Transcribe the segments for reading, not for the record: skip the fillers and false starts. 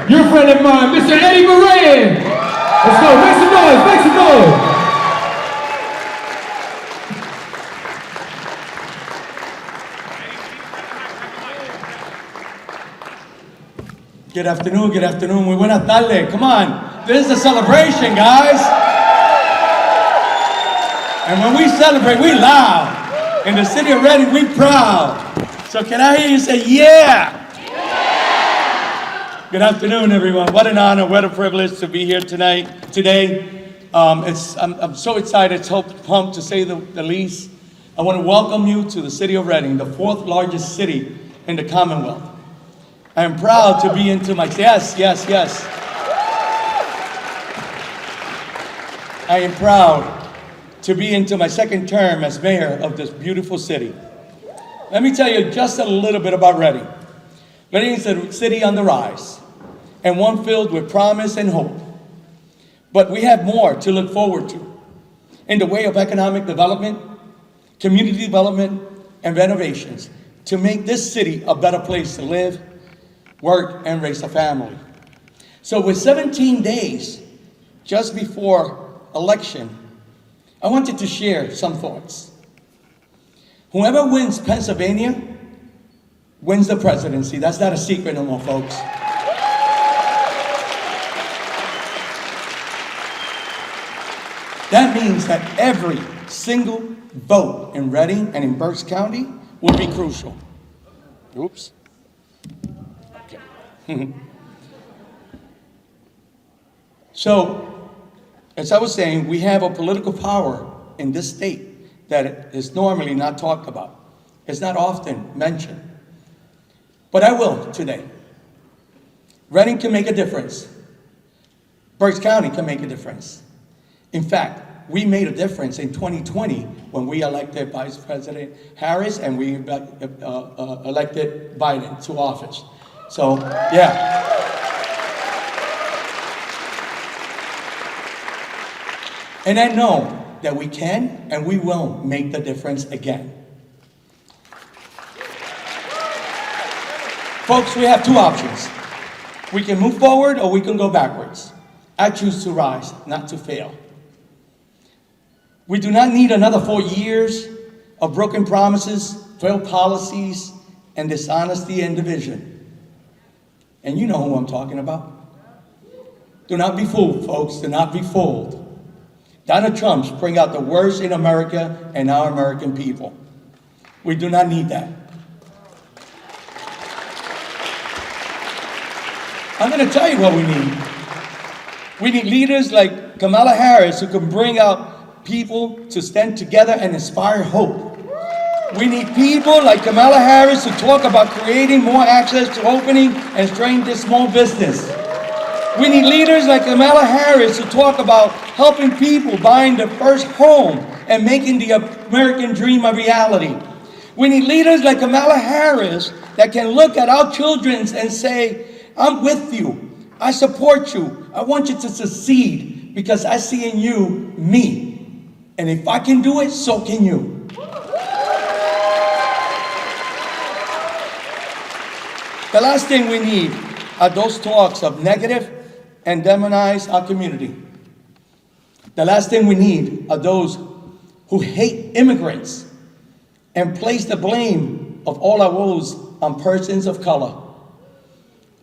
your friend of mine, Mr. Eddie Moran. Let's go, make some noise, make some noise. Good afternoon, muy buenas tardes. Come on, this is a celebration, guys. And when we celebrate, we loud. In the city of Reading, we proud. So can I hear you say, yeah? Good afternoon, everyone. What an honor, what a privilege to be here today. I'm so excited, so pumped to say the least. I want to welcome you to the city of Reading, the fourth largest city in the Commonwealth. I am proud to be into my, yes. I am proud to be into my second term as mayor of this beautiful city. Let me tell you just a little bit about Reading. Reading is a city on the rise, and one filled with promise and hope. But we have more to look forward to in the way of economic development, community development, and renovations to make this city a better place to live, work, and raise a family. So with 17 days just before election, I wanted to share some thoughts. Whoever wins Pennsylvania wins the presidency. That's not a secret no more, folks. That means that every single vote in Reading and in Berks County will be crucial. Oops. Okay. So, as I was saying, we have a political power in this state that is normally not talked about. It's not often mentioned. But I will today. Reading can make a difference. Berks County can make a difference. In fact, we made a difference in 2020 when we elected Vice President Harris and we elected Biden to office. So, yeah. And I know that we can and we will make the difference again. Folks, we have two options. We can move forward or we can go backwards. I choose to rise, not to fail. We do not need another 4 years of broken promises, failed policies, and dishonesty and division. And you know who I'm talking about. Do not be fooled, folks. Do not be fooled. Donald Trump's bring out the worst in America and our American people. We do not need that. I'm going to tell you what we need. We need leaders like Kamala Harris who can bring out people to stand together and inspire hope. We need people like Kamala Harris who talk about creating more access to opening and strengthening small business. We need leaders like Kamala Harris who talk about helping people buying their first home and making the American dream a reality. We need leaders like Kamala Harris that can look at our children and say, I'm with you. I support you. I want you to succeed because I see in you me. And if I can do it, so can you. The last thing we need are those talks of negative and demonize our community. The last thing we need are those who hate immigrants and place the blame of all our woes on persons of color.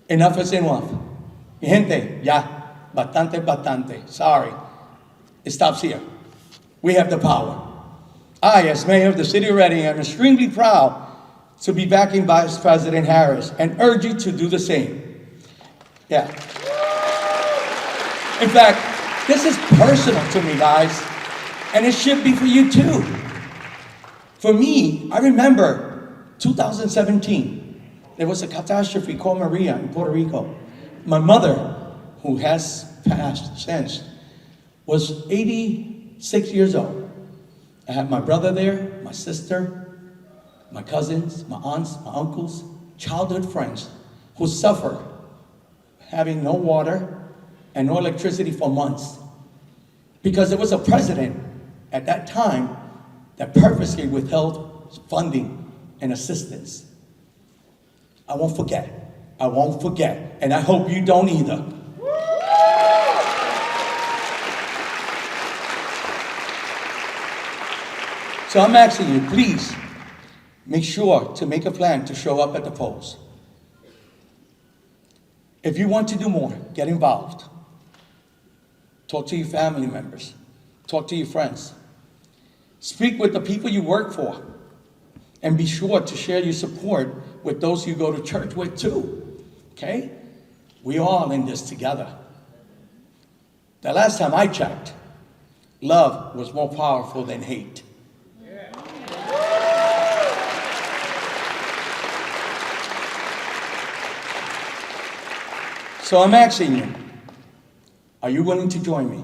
Enough is enough. Mi gente, ya, bastante. Sorry. It stops here. We have the power. I, as mayor of the city of Reading, am extremely proud to be backing Vice President Harris and urge you to do the same. Yeah. In fact, this is personal to me, guys, and it should be for you too. For me, I remember 2017. There was a catastrophe called Maria in Puerto Rico. My mother, who has passed since, was 86 years old. I had my brother there, my sister, my cousins, my aunts, my uncles, childhood friends who suffered having no water and no electricity for months because there was a president at that time that purposely withheld funding and assistance. I won't forget. I won't forget, and I hope you don't either. So I'm asking you, please, make sure to make a plan to show up at the polls. If you want to do more, get involved. Talk to your family members. Talk to your friends. Speak with the people you work for. And be sure to share your support with those you go to church with too. Okay? We're all in this together. The last time I checked, love was more powerful than hate. So I'm asking you, are you willing to join me?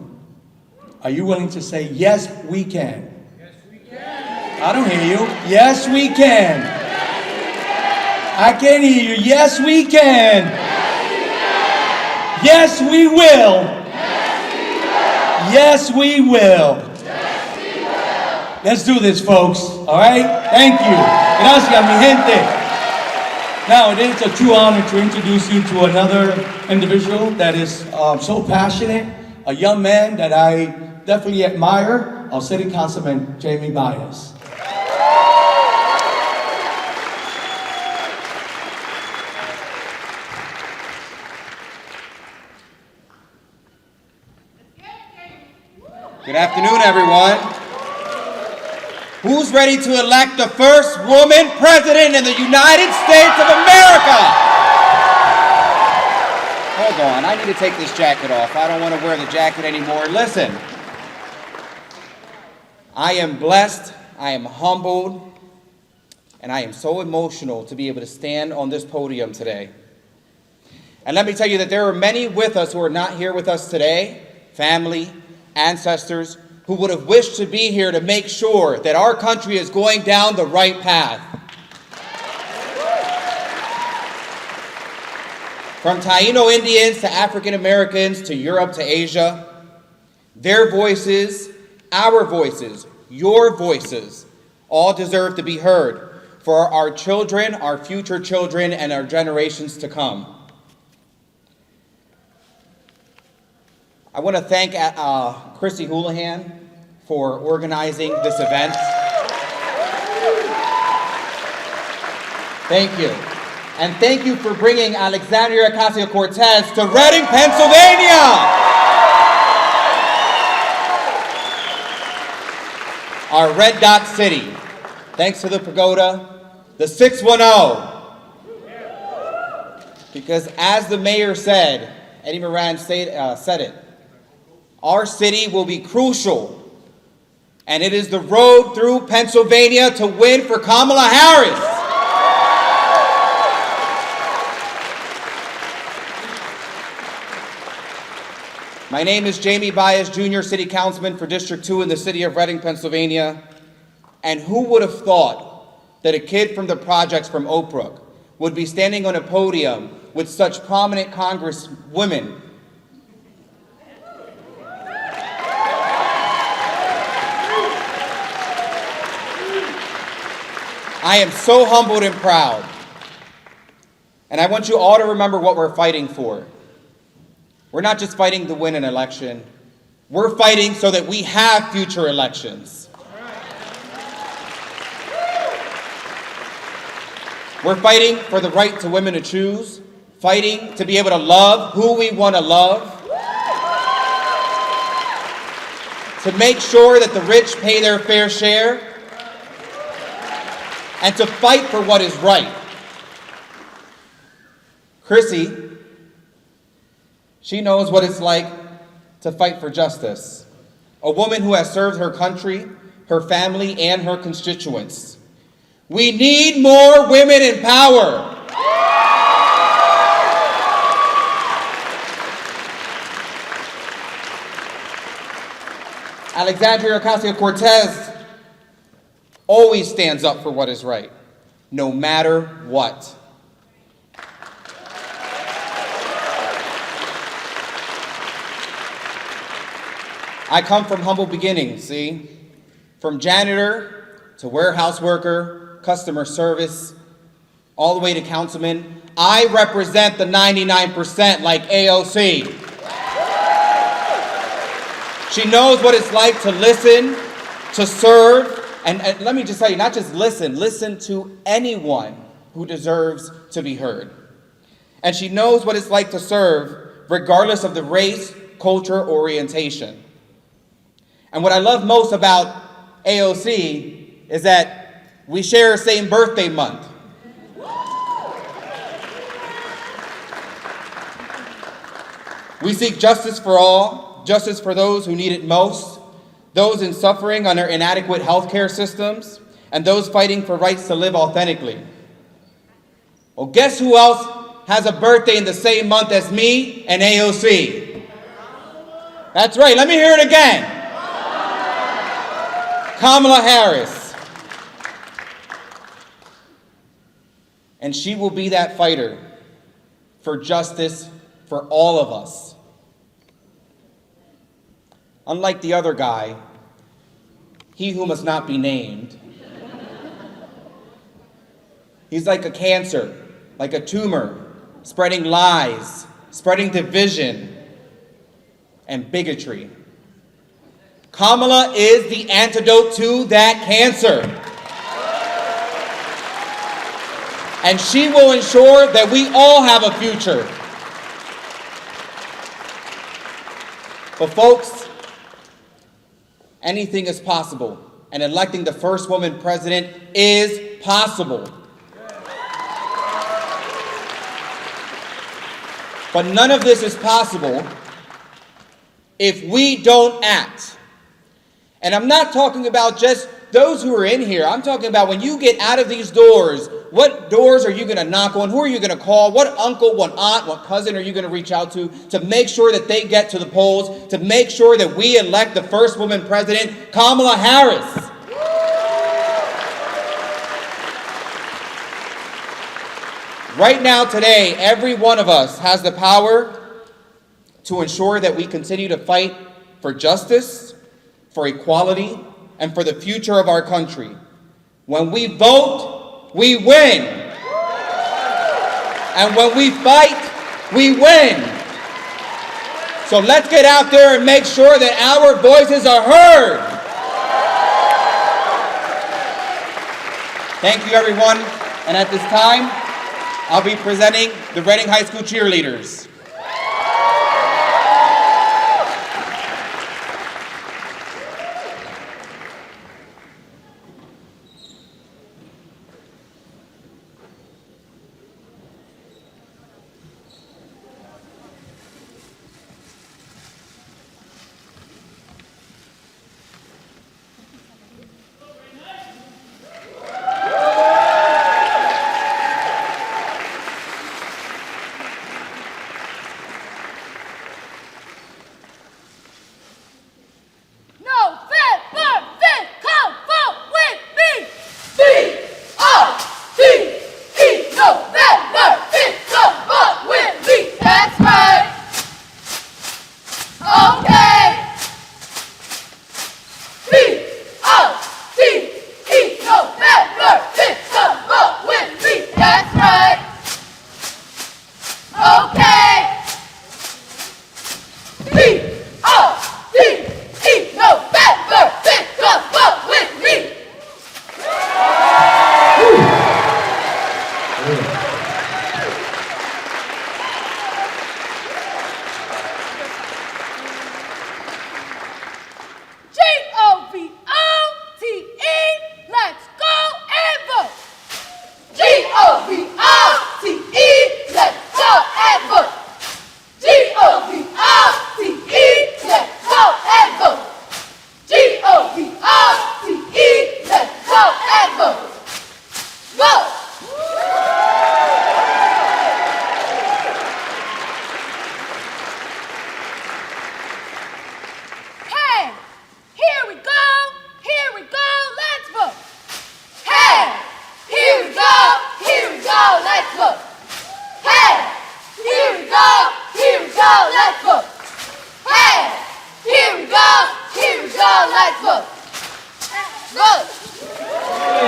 Are you willing to say, yes, we can? Yes, we can. I don't hear you. Yes, we can. Yes, we can. I can't hear you. Yes, we can. Yes, we can. Yes, we will. Yes, we will. Yes, we will. Yes, we will. Let's do this, folks. All right? Thank you. Gracias, mi gente. Now, it is a true honor to introduce you to another individual that is so passionate, a young man that I definitely admire, our City Councilman Jamie Baez. Good afternoon, everyone. Who's ready to elect the first woman president in the United States of America? Hold on, I need to take this jacket off. I don't want to wear the jacket anymore. Listen, I am blessed, I am humbled, and I am so emotional to be able to stand on this podium today. And let me tell you that there are many with us who are not here with us today, family, ancestors, who would have wished to be here to make sure that our country is going down the right path. From Taino Indians to African Americans to Europe to Asia, their voices, our voices, your voices, all deserve to be heard for our children, our future children, and our generations to come. I want to thank Chrissy Houlahan for organizing this event. Thank you. And thank you for bringing Alexandria Ocasio-Cortez to Reading, Pennsylvania. Our red dot city. Thanks to the pagoda, the 610. Because as the mayor said, Eddie Moran said it, our city will be crucial, and it is the road through Pennsylvania to win for Kamala Harris. My name is Jamie Baez, Jr., City Councilman for District 2 in the city of Reading, Pennsylvania. And who would have thought that a kid from the projects from Oak Brook would be standing on a podium with such prominent congresswomen? I am so humbled and proud. And I want you all to remember what we're fighting for. We're not just fighting to win an election. We're fighting so that we have future elections. We're fighting for the right to women to choose, fighting to be able to love who we want to love, to make sure that the rich pay their fair share, and to fight for what is right. Chrissy, she knows what it's like to fight for justice. A woman who has served her country, her family, and her constituents. We need more women in power. Alexandria Ocasio-Cortez always stands up for what is right, no matter what. I come from humble beginnings, see? From janitor to warehouse worker, customer service, all the way to councilman, I represent the 99% like AOC. She knows what it's like to listen, to serve, and let me just tell you, not just listen to anyone who deserves to be heard. And she knows what it's like to serve regardless of the race, culture, or orientation. And what I love most about AOC is that we share the same birthday month. We seek justice for all, justice for those who need it most, those in suffering under inadequate healthcare systems, and those fighting for rights to live authentically. Well, guess who else has a birthday in the same month as me and AOC? That's right, let me hear it again. Kamala Harris. And she will be that fighter for justice for all of us. Unlike the other guy, he who must not be named, he's like a cancer, like a tumor, spreading lies, spreading division and bigotry. Kamala is the antidote to that cancer. And she will ensure that we all have a future. But folks, anything is possible, and electing the first woman president is possible. But none of this is possible if we don't act. And I'm not talking about just those who are in here. I'm talking about when you get out of these doors, what doors are you going to knock on? Who are you going to call? What uncle, what aunt, what cousin are you going to reach out to make sure that they get to the polls, to make sure that we elect the first woman president, Kamala Harris? Right now, today, every one of us has the power to ensure that we continue to fight for justice, for equality, and for the future of our country. When we vote, we win. And when we fight, we win. So let's get out there and make sure that our voices are heard. Thank you, everyone. And at this time, I'll be presenting the Reading High School cheerleaders.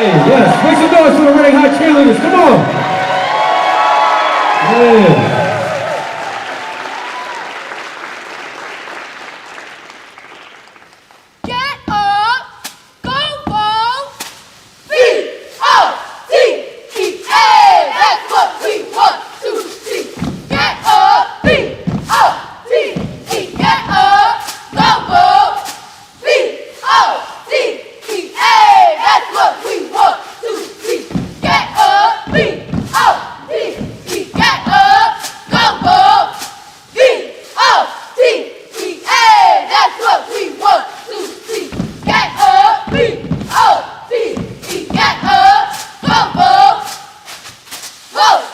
Yes, make some noise for the Reading High cheerleaders, come on! Yeah. Get up, go vote, V-O-T-E-A, that's what we want to see. Get up, V-O-T-E, get up, go vote, V-O-T-E-A, that's what we want to see. Get up, V-O-T-E, get up, go vote, V-O-T-E-A, that's what we want to see. Get up, V-O-T-E, get up, go vote, vote.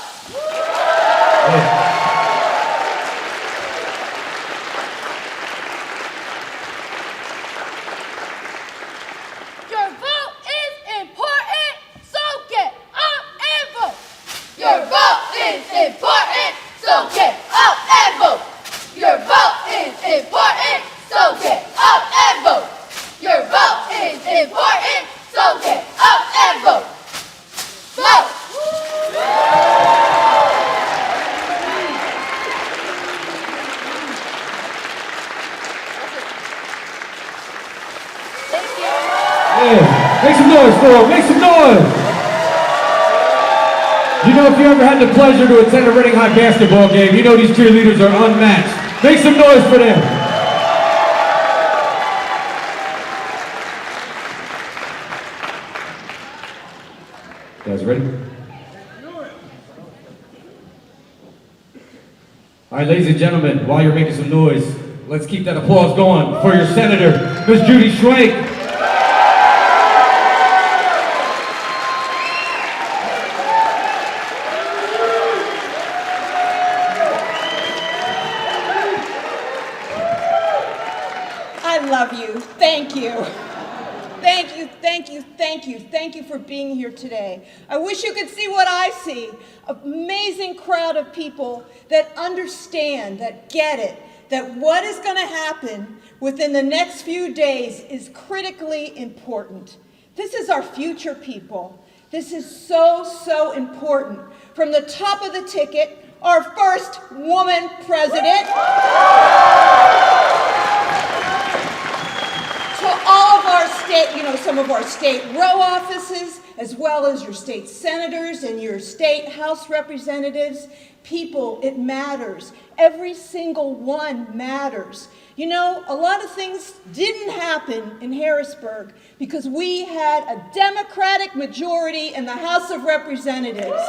Your vote is important, so get up and vote. Your vote is important, so get up and vote. Your vote is important, so get up and vote. Your vote is important, so get up and vote. Vote. Thank you. Yeah. Make some noise for them. Make some noise. You know, if you ever had the pleasure to attend a Reading High basketball game, you know these cheerleaders are unmatched. Make some noise for them. You guys ready? All right, ladies and gentlemen, while you're making some noise, let's keep that applause going for your Senator, Ms. Judy Schwank. I love you. Thank you. Thank you, thank you, thank you. Thank you for being here today. I wish you could see what I see. An amazing crowd of people that understand, that get it, that what is going to happen within the next few days is critically important. This is our future, people. This is so, so important. From the top of the ticket, our first woman president, to all of our state, some of our state row offices, as well as your state senators and your state house representatives. People, it matters. Every single one matters. You know, a lot of things didn't happen in Harrisburg because we had a Democratic majority in the House of Representatives.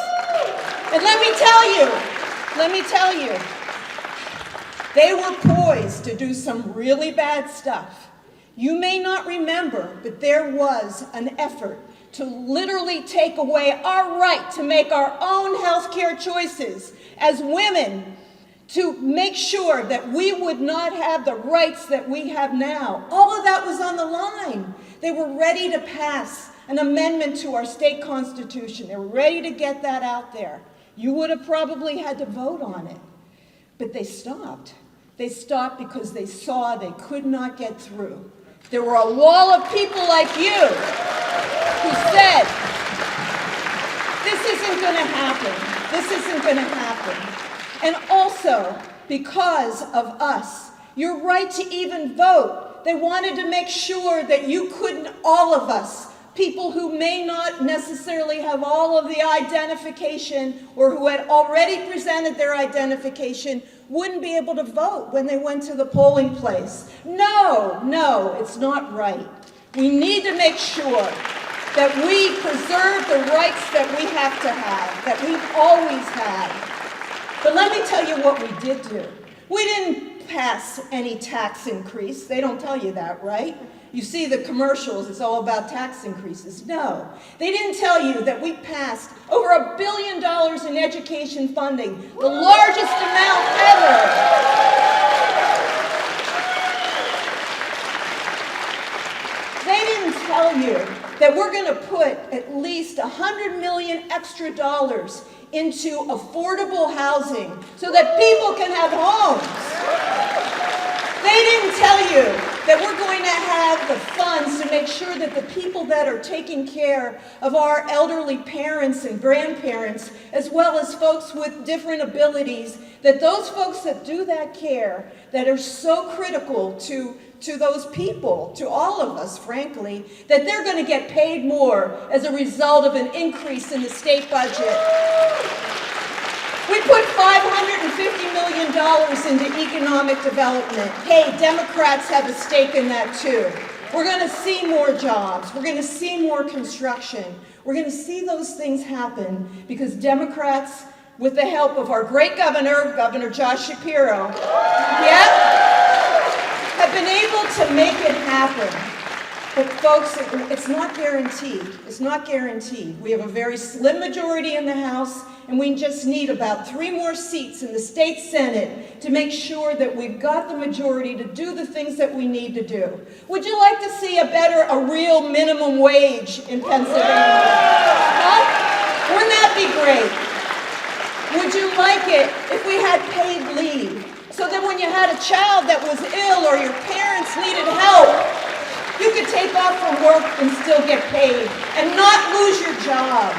And let me tell you, they were poised to do some really bad stuff. You may not remember, but there was an effort to literally take away our right to make our own health care choices as women, to make sure that we would not have the rights that we have now. All of that was on the line. They were ready to pass an amendment to our state constitution. They were ready to get that out there. You would have probably had to vote on it, but they stopped. They stopped because they saw they could not get through. There were a wall of people like you who said, this isn't going to happen. This isn't going to happen. And also, because of us, your right to even vote, they wanted to make sure that you couldn't, all of us, people who may not necessarily have all of the identification or who had already presented their identification, wouldn't be able to vote when they went to the polling place. No, it's not right. We need to make sure that we preserve the rights that we have to have, that we've always had. But let me tell you what we did do. We didn't pass any tax increase. They don't tell you that, right? You see the commercials, it's all about tax increases. No, they didn't tell you that we passed over $1 billion in education funding, the largest amount ever. They didn't tell you that we're going to put at least $100 million extra dollars into affordable housing so that people can have homes. They didn't tell you that we're going to have the funds to make sure that the people that are taking care of our elderly parents and grandparents, as well as folks with different abilities, that those folks that do that care, that are so critical to those people, to all of us, frankly, that they're going to get paid more as a result of an increase in the state budget. We put $550 million into economic development. Hey, Democrats have a stake in that too. We're going to see more jobs. We're going to see more construction. We're going to see those things happen because Democrats, with the help of our great governor, Governor Josh Shapiro, have been able to make it happen. But folks, it's not guaranteed. It's not guaranteed. We have a very slim majority in the House, and we just need about 3 more seats in the state Senate to make sure that we've got the majority to do the things that we need to do. Would you like to see a real minimum wage in Pennsylvania? Huh? Wouldn't that be great? Would you like it if we had paid leave? So that when you had a child that was ill or your parents needed help, you could take off from work and still get paid and not lose your job.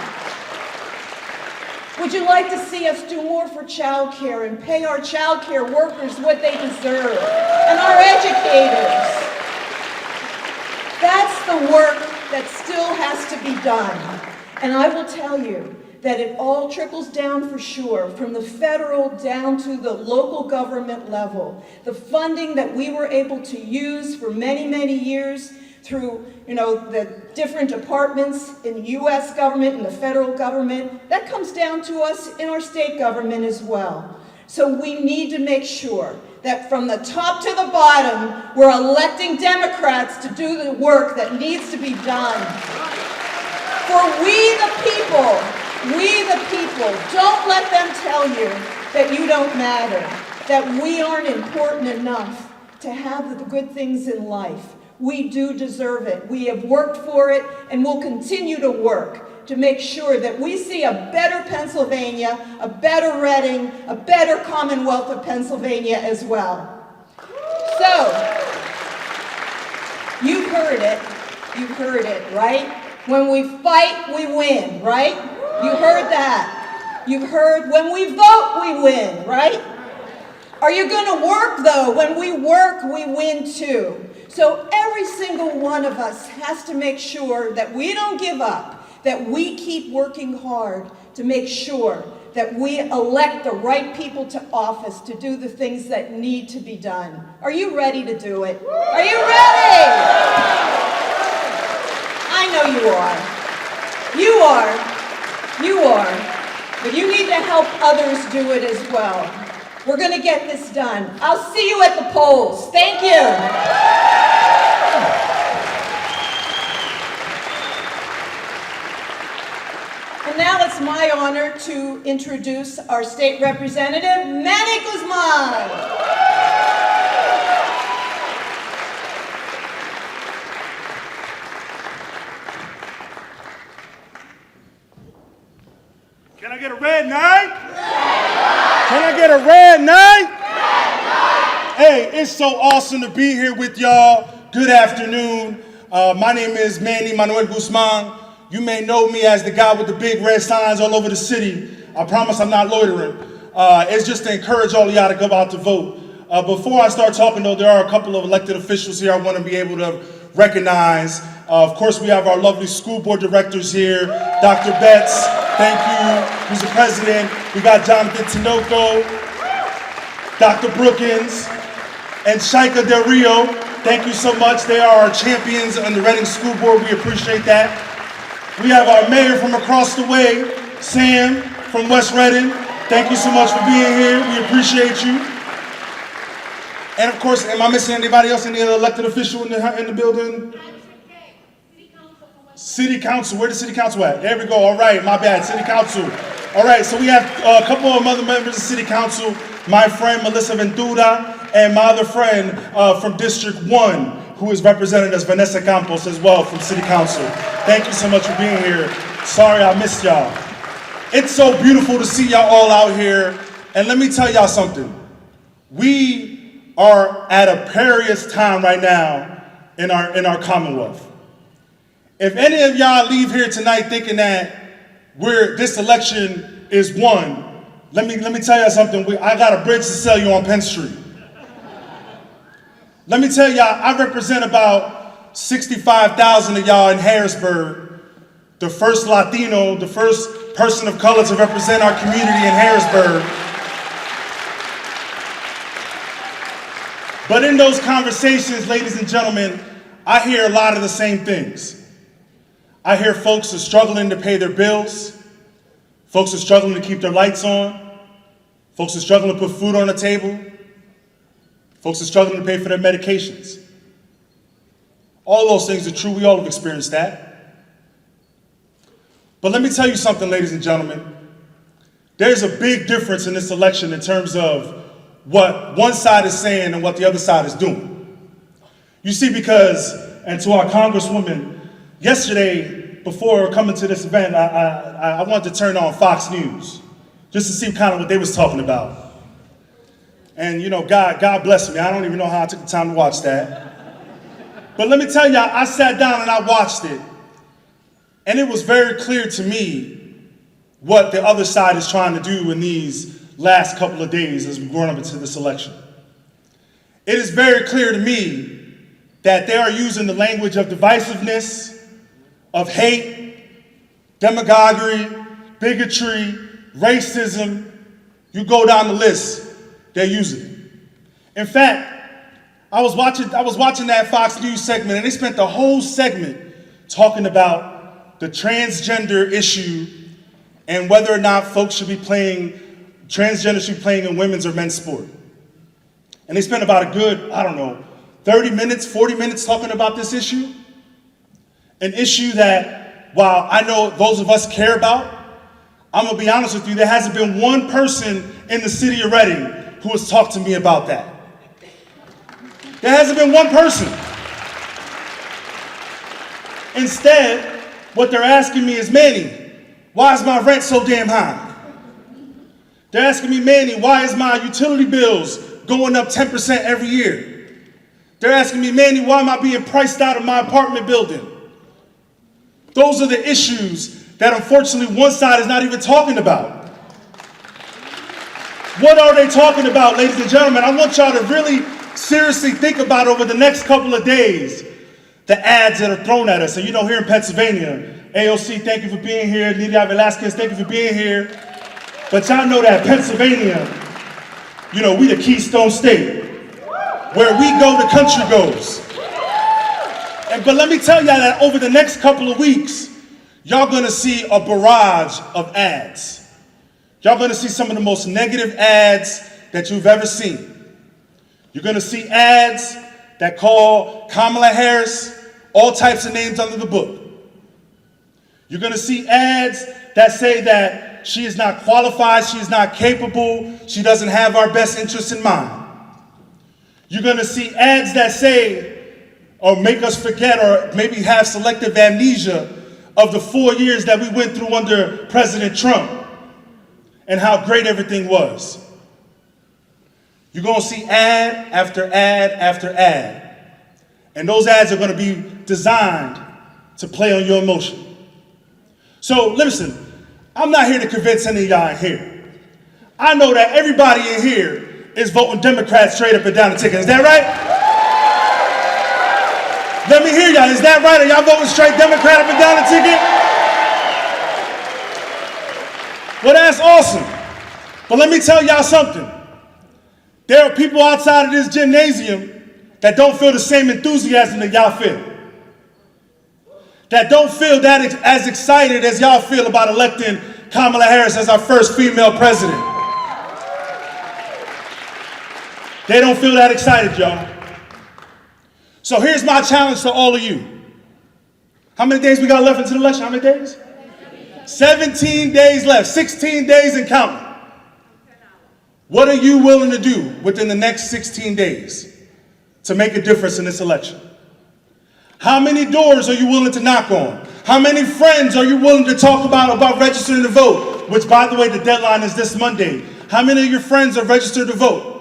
Would you like to see us do more for child care and pay our child care workers what they deserve and our educators? That's the work that still has to be done. And I will tell you that it all trickles down for sure, from the federal down to the local government level. The funding that we were able to use for many, many years through, the different departments in the U.S. government and the federal government, that comes down to us in our state government as well. So we need to make sure that from the top to the bottom, we're electing Democrats to do the work that needs to be done. For we the people, don't let them tell you that you don't matter, that we aren't important enough to have the good things in life. We do deserve it. We have worked for it, and we'll continue to work to make sure that we see a better Pennsylvania, a better Reading, a better Commonwealth of Pennsylvania as well. So, you've heard it, right? When we fight, we win, right? You heard that. You've heard when we vote, we win, right? Are you going to work, though? When we work, we win, too. So every single one of us has to make sure that we don't give up, that we keep working hard to make sure that we elect the right people to office to do the things that need to be done. Are you ready to do it? Are you ready? I know you are. You are. But you need to help others do it as well. We're going to get this done. I'll see you at the polls. Thank you. And now it's my honor to introduce our state representative, Manny Guzman. Can I get a red 9? Can I get a red 9? Hey, it's so awesome to be here with y'all. Good afternoon. My name is Manny Guzman. You may know me as the guy with the big red signs all over the city. I promise I'm not loitering. It's just to encourage all of y'all to go out to vote. Before I start talking, though, there are a couple of elected officials here I want to be able to recognize. Of course, we have our lovely school board directors here. Dr. Betts, thank you, who's the president. We got Jonathan Tinoco, Dr. Brookins, and Shaika Del Rio. Thank you so much. They are our champions on the Reading School Board. We appreciate that. We have our mayor from across the way, Sam from West Reading. Thank you so much for being here. We appreciate you. And of course, am I missing anybody else? Any other elected official in the building? City Council. Where the City Council at? There we go. All right, my bad. City Council. All right, so we have a couple of other members of City Council. My friend Melissa Ventura and my other friend from District 1, who is represented as Vanessa Campos as well from City Council. Thank you so much for being here. Sorry I missed y'all. It's so beautiful to see y'all all out here. And let me tell y'all something. We are at a perilous time right now in our Commonwealth. If any of y'all leave here tonight thinking that this election is won, let me tell you something. I got a bridge to sell you on Penn Street. Let me tell y'all, I represent about 65,000 of y'all in Harrisburg, the first Latino, the first person of color to represent our community in Harrisburg. But in those conversations, ladies and gentlemen, I hear a lot of the same things. I hear folks are struggling to pay their bills. Folks are struggling to keep their lights on. Folks are struggling to put food on the table. Folks are struggling to pay for their medications. All those things are true. We all have experienced that. But let me tell you something, ladies and gentlemen. There's a big difference in this election in terms of what one side is saying and what the other side is doing. You see, and to our Congresswoman, yesterday, before coming to this event, I wanted to turn on Fox News just to see kind of what they was talking about. And you know, God bless me. I don't even know how I took the time to watch that. But let me tell y'all, I sat down and I watched it. And it was very clear to me what the other side is trying to do in these last couple of days as we're going up into this election. It is very clear to me that they are using the language of divisiveness, of hate, demagoguery, bigotry, racism. You go down the list, they're using it. In fact, I was watching that Fox News segment, and they spent the whole segment talking about the transgender issue and whether or not folks should be playing, transgender should be playing in women's or men's sport. And they spent about a good, 30 minutes, 40 minutes talking about this issue. An issue that, while I know those of us care about, I'm gonna be honest with you, there hasn't been one person in the city of Reading who has talked to me about that. There hasn't been one person. Instead, what they're asking me is, Manny, why is my rent so damn high? They're asking me, Manny, why is my utility bills going up 10% every year? They're asking me, Manny, why am I being priced out of my apartment building? Those are the issues that unfortunately one side is not even talking about. What are they talking about, ladies and gentlemen? I want y'all to really seriously think about over the next couple of days the ads that are thrown at us. And you know, here in Pennsylvania, AOC, thank you for being here. Nydia Velazquez, thank you for being here. But y'all know that Pennsylvania, you know, we the Keystone State. Where we go, the country goes. But let me tell y'all that over the next couple of weeks, y'all gonna see a barrage of ads. Y'all gonna see some of the most negative ads that you've ever seen. You're gonna see ads that call Kamala Harris all types of names under the book. You're gonna see ads that say that she is not qualified, she is not capable, she doesn't have our best interests in mind. You're gonna see ads that say, or make us forget, or maybe have selective amnesia of the 4 years that we went through under President Trump and how great everything was. You're gonna see ad after ad after ad. And those ads are gonna be designed to play on your emotion. So listen, I'm not here to convince any of y'all in here. I know that everybody in here is voting Democrat straight up and down the ticket. Is that right? Let me hear y'all. Is that right? Are y'all voting straight Democrat up and down the ticket? Well, that's awesome. But let me tell y'all something. There are people outside of this gymnasium that don't feel the same enthusiasm that y'all feel. That don't feel that as excited as y'all feel about electing Kamala Harris as our first female president. They don't feel that excited, y'all. So here's my challenge to all of you. How many days we got left into the election? How many days? 17 days left, 16 days and counting. What are you willing to do within the next 16 days to make a difference in this election? How many doors are you willing to knock on? How many friends are you willing to talk about registering to vote? Which, by the way, the deadline is this Monday. How many of your friends are registered to vote?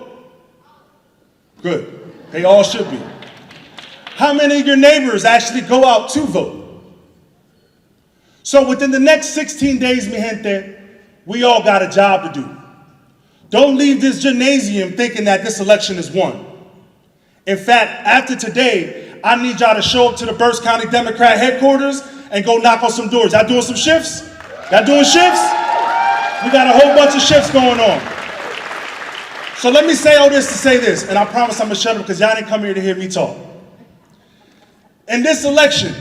Good. They all should be. How many of your neighbors actually go out to vote? So within the next 16 days, mi gente, we all got a job to do. Don't leave this gymnasium thinking that this election is won. In fact, after today, I need y'all to show up to the Berks County Democrat headquarters and go knock on some doors. Y'all doing some shifts? Y'all doing shifts? We got a whole bunch of shifts going on. So let me say all this to say this, and I promise I'm gonna shut up because y'all didn't come here to hear me talk. In this election,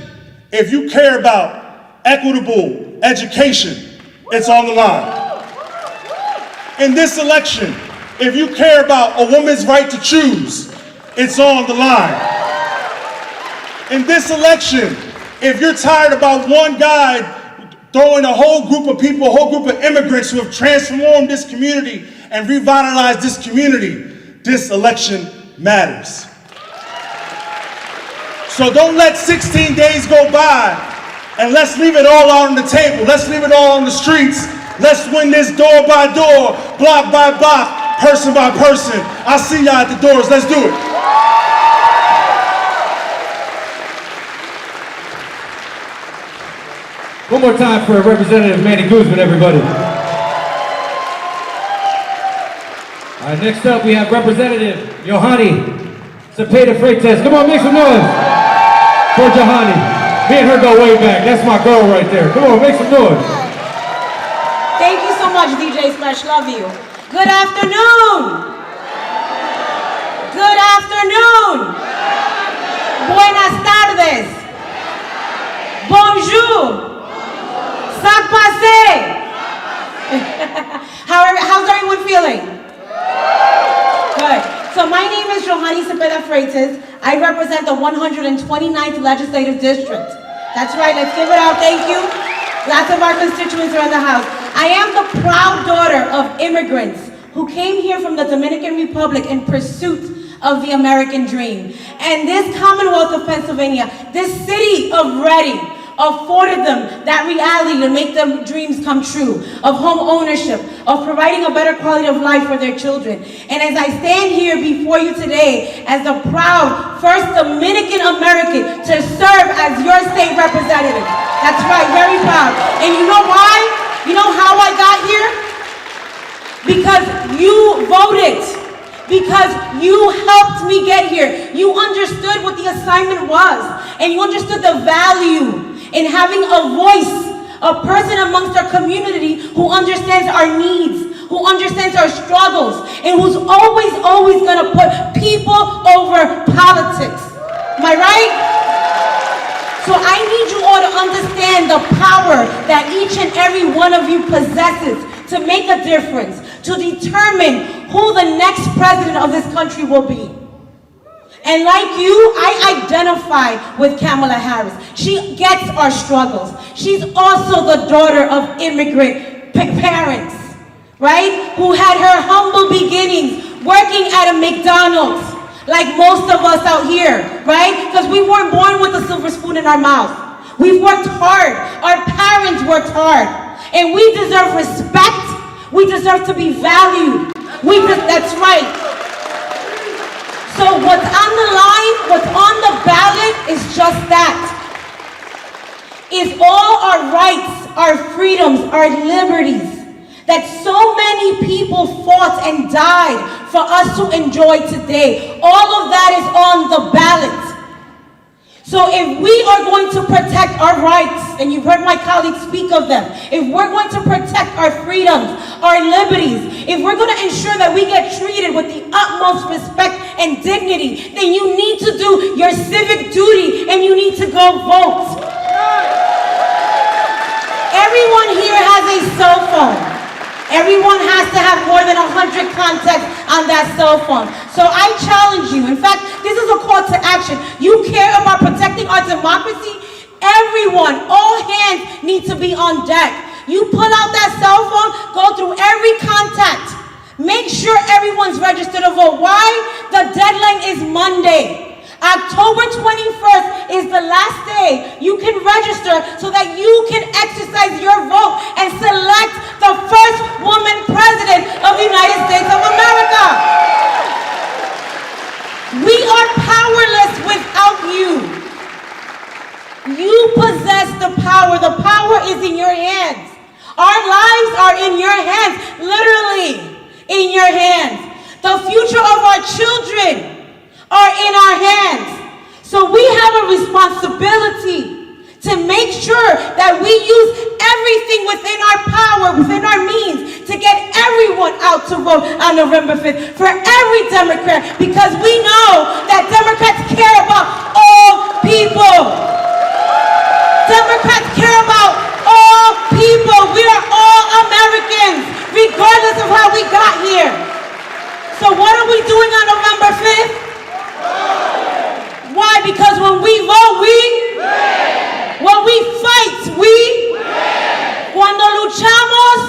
if you care about equitable education, it's on the line. In this election, if you care about a woman's right to choose, it's on the line. In this election, if you're tired about one guy throwing a whole group of people, a whole group of immigrants who have transformed this community and revitalized this community, this election matters. So don't let 16 days go by and let's leave it all out on the table. Let's leave it all on the streets. Let's win this door by door, block by block, person by person. I'll see y'all at the doors. Let's do it. One more time for Representative Manny Guzman, everybody. All right, next up we have Representative Johanny Cepeda-Freytiz. Come on, make some noise for Johanny. Me and her go way back. That's my girl right there. Come on, make some noise. Thank you so much, DJ Splash. Love you. Good afternoon. Good afternoon. Buenas tardes. Bonjour. Ça passe. How's everyone feeling? Good. So my name is Johanny Cepeda-Freytiz. I represent the 129th Legislative District. That's right, let's give it out, thank you. Lots of our constituents are in the house. I am the proud daughter of immigrants who came here from the Dominican Republic in pursuit of the American dream. And this Commonwealth of Pennsylvania, this city of Reading, afforded them that reality to make them dreams come true, of home ownership, of providing a better quality of life for their children. And as I stand here before you today as the proud first Dominican American to serve as your state representative, that's right, very proud. And you know why? You know how I got here? Because you voted. Because you helped me get here. You understood what the assignment was. And you understood the value in having a voice, a person amongst our community who understands our needs, who understands our struggles, and who's always gonna put people over politics. Am I right? So I need you all to understand the power that each and every one of you possesses to make a difference, to determine who the next president of this country will be. And like you, I identify with Kamala Harris. She gets our struggles. She's also the daughter of immigrant parents, right? Who had her humble beginnings working at a McDonald's, like most of us out here, right? Because we weren't born with a silver spoon in our mouth. We've worked hard. Our parents worked hard. And we deserve respect. We deserve to be valued. That's right. So what's on the line, what's on the ballot is just that. Is all our rights, our freedoms, our liberties that so many people fought and died for us to enjoy today. All of that is on the ballot. So if we are going to protect our rights, and you've heard my colleagues speak of them, if we're going to protect our freedoms, our liberties, if we're going to ensure that we get treated with the utmost respect and dignity, then you need to do your civic duty and you need to go vote. Everyone here has a cell phone. Everyone has to have more than 100 contacts on that cell phone. So I challenge you. In fact, this is a call to action. You care about protecting our democracy? Everyone, all hands need to be on deck. You pull out that cell phone, go through every contact. Make sure everyone's registered to vote. Why? The deadline is Monday. October 21st is the last day you can register so that you can exercise your vote and select the first woman president of the United States of America. We are powerless without you. You possess the power. The power is in your hands. Our lives are in your hands, literally in your hands. The future of our children are in our hands. So we have a responsibility to make sure that we use everything within our power, within our means, to get everyone out to vote on November 5th for every Democrat, because we know that Democrats care about all people. Democrats care about all people. We are all Americans, regardless of how we got here. So what are we doing on November 5th? Why? Because when we vote, we win. When we fight, we win. Cuando luchamos,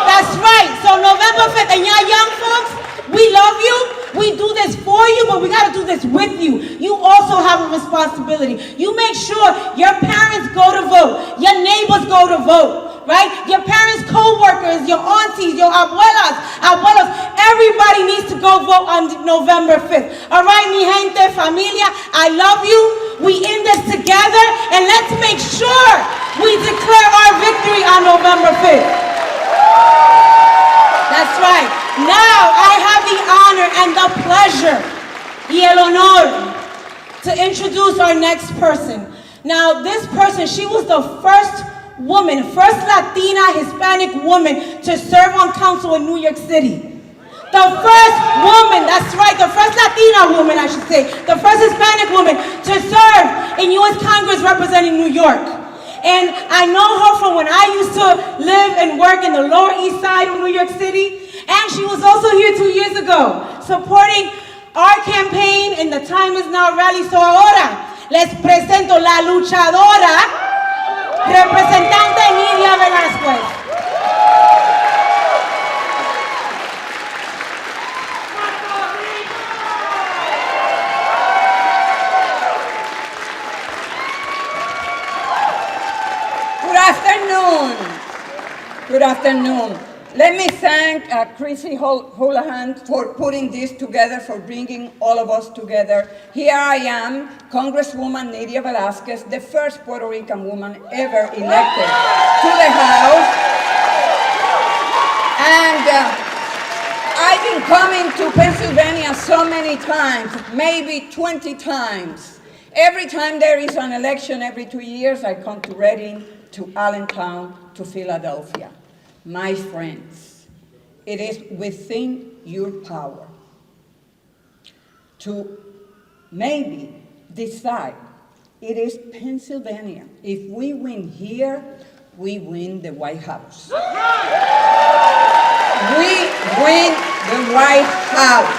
that's right. So November 5th, and y'all young folks, we love you. We do this for you, but we got to do this with you. You also have a responsibility. You make sure your parents go to vote, your neighbors go to vote, right? Your parents' co-workers, your aunties, your abuelos, everybody needs to go vote on November 5th. All right, mi gente, familia, I love you. We in this together, and let's make sure we declare our victory on November 5th. That's right. Now I have the honor and the pleasure y el honor to introduce our next person. Now this person, she was the first Latina Hispanic woman to serve on council in New York City. The first woman, that's right, the first Latina woman, I should say, the first Hispanic woman to serve in U.S. Congress representing New York. And I know her from when I used to live and work in the Lower East Side of New York City. And she was also here 2 years ago, supporting our campaign in the Time Is Now rally. So ahora les presento la luchadora, representante Nydia Velazquez. Good afternoon. Let me thank Chrissy Houlahan for putting this together, for bringing all of us together. Here I am, Congresswoman Nydia Velazquez, the first Puerto Rican woman ever elected to the House. And I've been coming to Pennsylvania so many times, maybe 20 times. Every time there is an election every 2 years, I come to Reading, to Allentown, to Philadelphia. My friends, it is within your power to maybe decide. It is Pennsylvania. If we win here, we win the White House. We win the White House.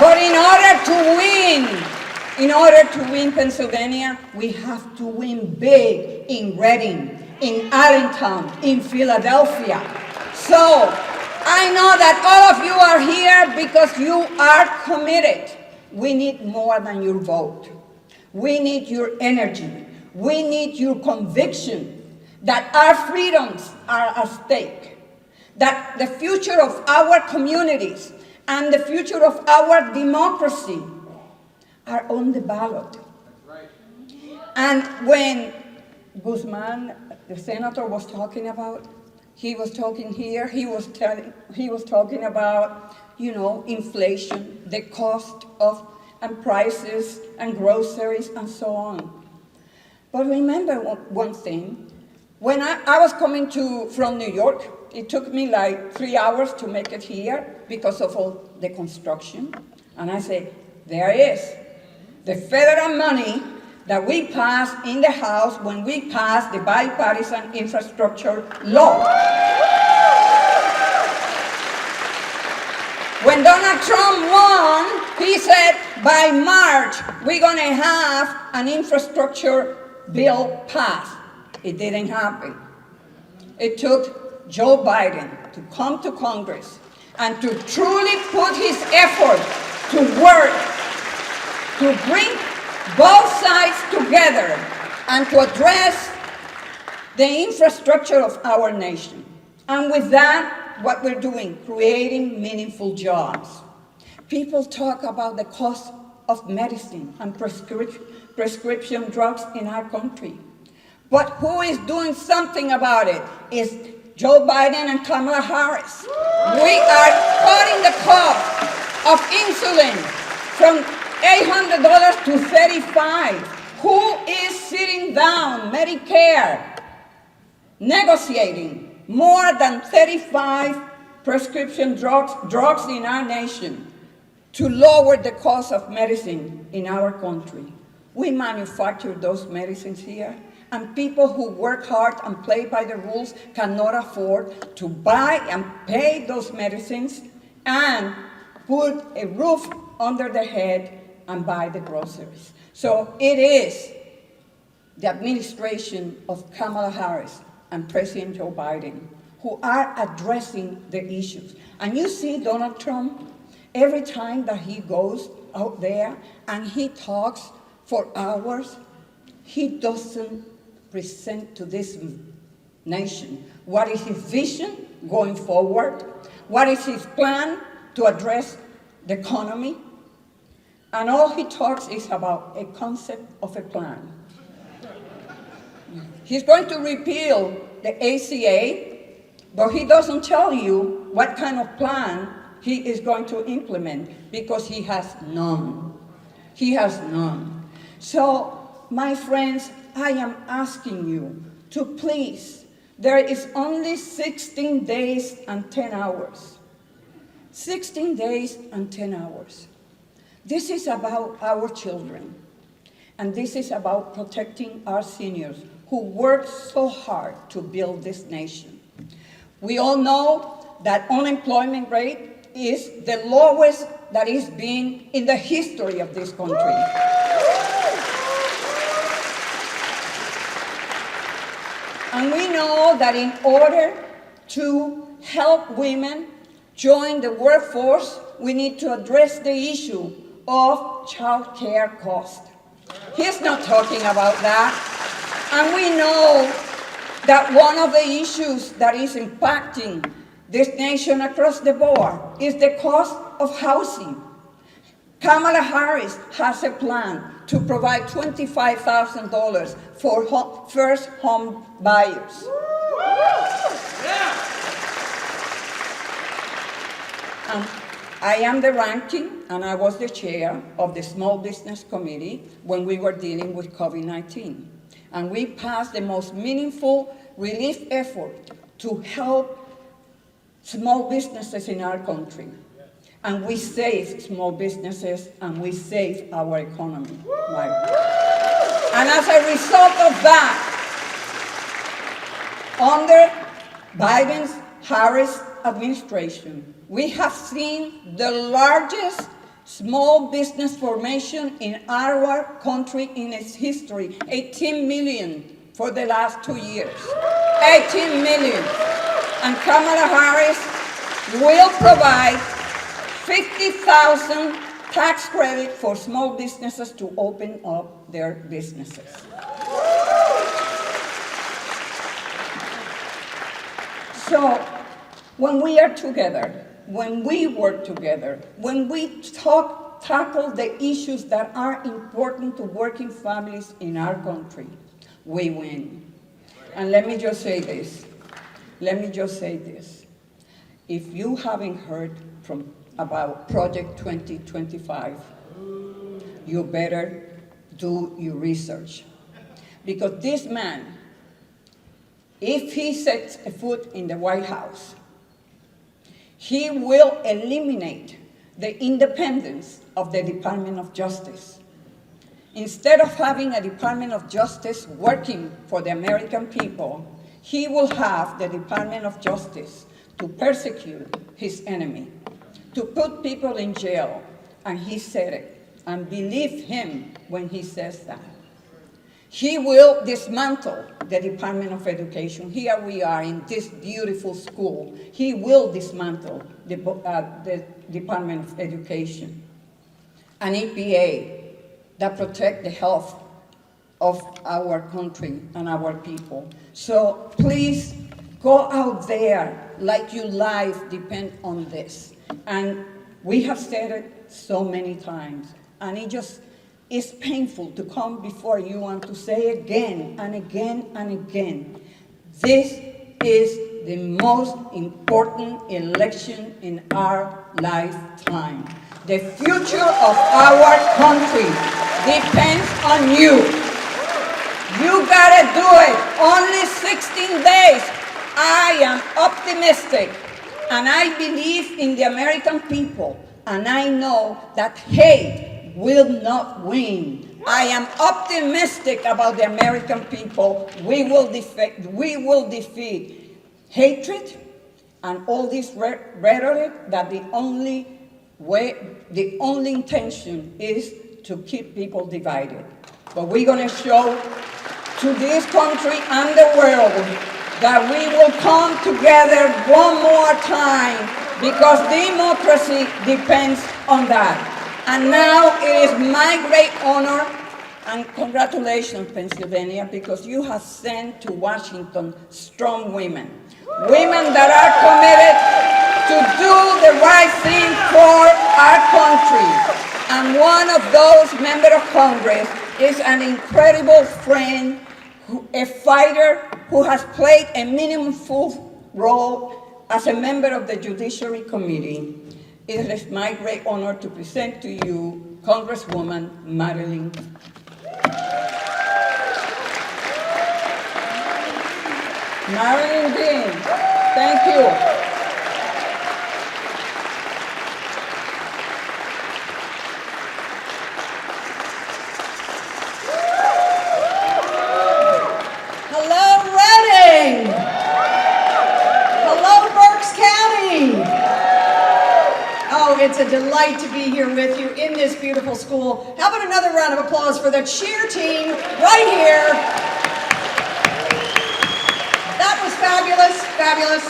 But in order to win Pennsylvania, we have to win big in Reading, in Allentown, in Philadelphia. So I know that all of you are here because you are committed. We need more than your vote. We need your energy. We need your conviction that our freedoms are at stake, that the future of our communities and the future of our democracy are on the ballot. And when Guzman, the senator, was talking about, he was talking here, he was talking about, inflation, the cost of, and prices, and groceries, and so on. But remember one thing, when I was coming from New York, it took me like 3 hours to make it here because of all the construction. And I say, there it is. The federal money that we passed in the House when we passed the bipartisan infrastructure law. When Donald Trump won, he said, by March, we're going to have an infrastructure bill passed. It didn't happen. It took Joe Biden to come to Congress and to truly put his effort to work to bring both sides together and to address the infrastructure of our nation. And with that, what we're doing, creating meaningful jobs. People talk about the cost of medicine and prescription drugs in our country. But who is doing something about it is Joe Biden and Kamala Harris. We are cutting the cost of insulin from $800 to $35. Who is sitting down, Medicare, negotiating more than 35 prescription drugs in our nation to lower the cost of medicine in our country? We manufacture those medicines here, and people who work hard and play by the rules cannot afford to buy and pay those medicines and put a roof under their head and buy the groceries. So it is the administration of Kamala Harris and President Joe Biden who are addressing the issues. And you see Donald Trump, every time that he goes out there and he talks for hours, he doesn't present to this nation what is his vision going forward, what is his plan to address the economy, and all he talks is about a concept of a plan. He's going to repeal the ACA, but he doesn't tell you what kind of plan he is going to implement, because he has none. He has none. So, my friends, I am asking you to please, there is only 16 days and 10 hours. 16 days and 10 hours. This is about our children, and this is about protecting our seniors who worked so hard to build this nation. We all know that unemployment rate is the lowest that it's been in the history of this country. And we know that in order to help women join the workforce, we need to address the issue of child care cost. He's not talking about that. And we know that one of the issues that is impacting this nation across the board is the cost of housing. Kamala Harris has a plan to provide $25,000 for first home buyers. I am the ranking, and I was the chair of the Small Business Committee when we were dealing with COVID-19. And we passed the most meaningful relief effort to help small businesses in our country. And we saved small businesses, and we saved our economy. Right? And as a result of that, under Biden's Harris administration, we have seen the largest small business formation in our country in its history, 18 million for the last 2 years. 18 million. And Kamala Harris will provide 50,000 tax credit for small businesses to open up their businesses. So, when we are together, when we work together, when we tackle the issues that are important to working families in our country, we win. And let me just say this. If you haven't heard about Project 2025, you better do your research. Because this man, if he sets a foot in the White House, he will eliminate the independence of the Department of Justice. Instead of having a Department of Justice working for the American people, he will have the Department of Justice to persecute his enemy, to put people in jail. And he said it, and believe him when he says that. He will dismantle the Department of Education. Here we are in this beautiful school. He will dismantle the Department of Education. An EPA that protect the health of our country and our people. So please Go out there like your life depends on this. And we have said it so many times, and it's painful to come before you and to say again and again and again, this is the most important election in our lifetime. The future of our country depends on you. You gotta do it. Only 16 days. I am optimistic, and I believe in the American people, and I know that hate will not win. I am optimistic about the American people. We will defeat hatred and all this rhetoric that the only intention is to keep people divided. But we're going to show to this country and the world that we will come together one more time, because democracy depends on that. And now it is my great honor, and congratulations, Pennsylvania, because you have sent to Washington strong women. Women that are committed to do the right thing for our country. And one of those members of Congress is an incredible friend, a fighter who has played a meaningful role as a member of the Judiciary Committee. It is my great honor to present to you Congresswoman Madeleine Dean. Thank you. It's a delight to be here with you in this beautiful school. How about another round of applause for the cheer team right here? That was fabulous, fabulous.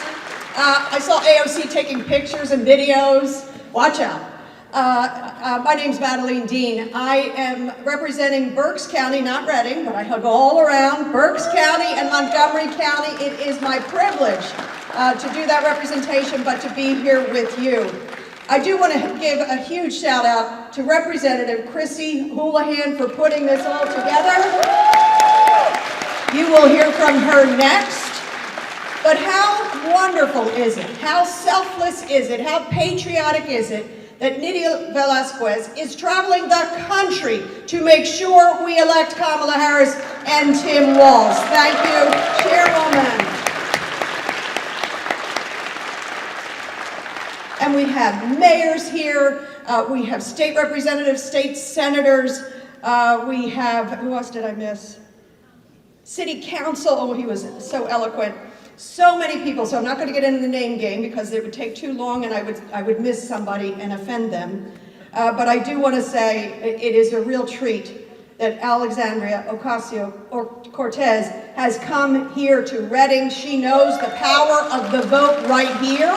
I saw AOC taking pictures and videos. Watch out. My name's Madeleine Dean. I am representing Berks County, not Reading, but I go all around Berks County and Montgomery County. It is my privilege to do that representation, but to be here with you. I do want to give a huge shout out to Representative Chrissy Houlahan for putting this all together. You will hear from her next. But how wonderful is it? How selfless is it? How patriotic is it that Nydia Velazquez is traveling the country to make sure we elect Kamala Harris and Tim Walz? Thank you, Chairwoman. And we have mayors here, we have state representatives, state senators, we have, who else did I miss? City Council, oh, he was so eloquent. So many people, so I'm not going to get into the name game because it would take too long and I would miss somebody and offend them. But I do want to say it is a real treat that Alexandria Ocasio-Cortez has come here to Reading. She knows the power of the vote right here.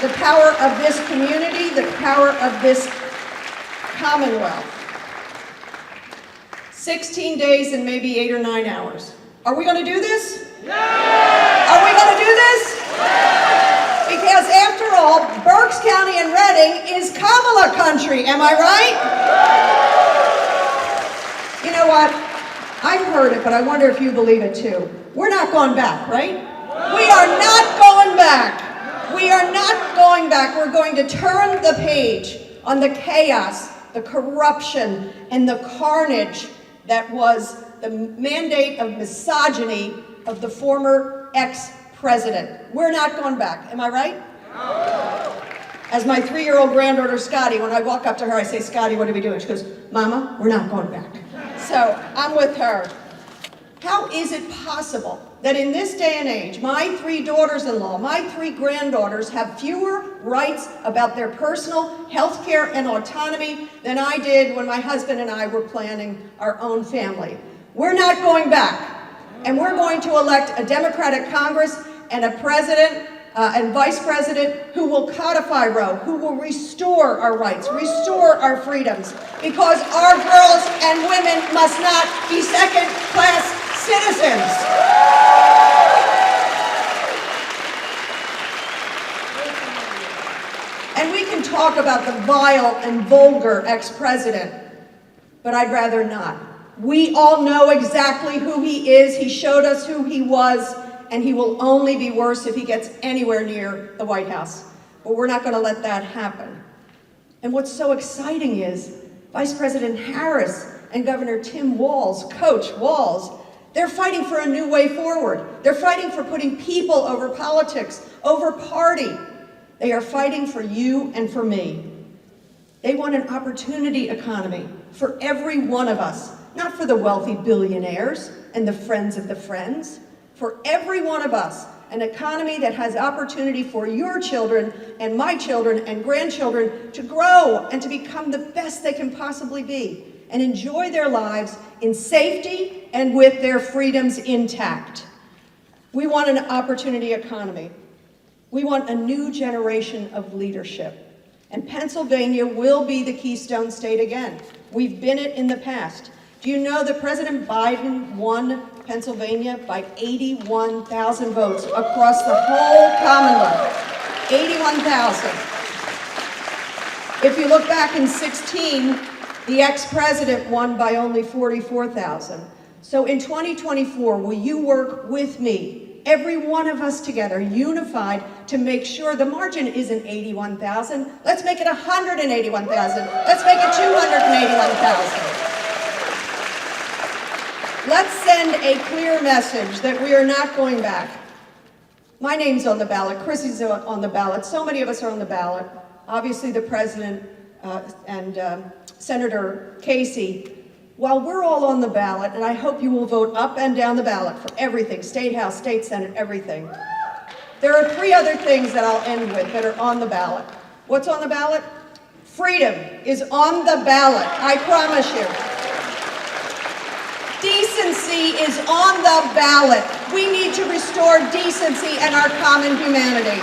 The power of this community, the power of this Commonwealth. 16 days and maybe 8 or 9 hours. Are we going to do this? Yeah! Are we going to do this? Yeah! Because after all, Berks County and Reading is Kamala country, am I right? Yeah! You know what? I've heard it, but I wonder if you believe it too. We're not going back, right? We are not going back. We are not going back. We're going to turn the page on the chaos, the corruption, and the carnage that was the mandate of misogyny of the former ex-president. We're not going back. Am I right? No. As my 3-year-old granddaughter, Scotty, when I walk up to her, I say, Scotty, what are we doing? She goes, Mama, we're not going back. So I'm with her. How is it possible that in this day and age, my 3 daughters-in-law, my 3 granddaughters have fewer rights about their personal health care and autonomy than I did when my husband and I were planning our own family? We're not going back. And we're going to elect a Democratic Congress and a president and vice president who will codify Roe, who will restore our rights, restore our freedoms, because our girls and women must not be second-class citizens. And we can talk about the vile and vulgar ex-president, but I'd rather not. We all know exactly who he is. He showed us who he was, and he will only be worse if he gets anywhere near the White House. But we're not going to let that happen. And what's so exciting is Vice President Harris and Governor Tim Walz, Coach Walz, they're fighting for a new way forward. They're fighting for putting people over politics, over party. They are fighting for you and for me. They want an opportunity economy for every one of us, not for the wealthy billionaires and the friends of the friends. For every one of us, an economy that has opportunity for your children and my children and grandchildren to grow and to become the best they can possibly be and enjoy their lives in safety and with their freedoms intact. We want an opportunity economy. We want a new generation of leadership. And Pennsylvania will be the Keystone State again. We've been it in the past. Do you know that President Biden won Pennsylvania by 81,000 votes across the whole Commonwealth? 81,000. If you look back in 2016, the ex-president won by only 44,000. So in 2024, will you work with me, every one of us together, unified, to make sure the margin isn't 81,000. Let's make it 181,000. Let's make it 281,000. Let's send a clear message that we are not going back. My name's on the ballot, Chrissy's on the ballot, so many of us are on the ballot. Obviously the president and Senator Casey. While we're all on the ballot, and I hope you will vote up and down the ballot for everything, State House, State Senate, everything. There are 3 other things that I'll end with that are on the ballot. What's on the ballot? Freedom is on the ballot, I promise you. Decency is on the ballot. We need to restore decency and our common humanity.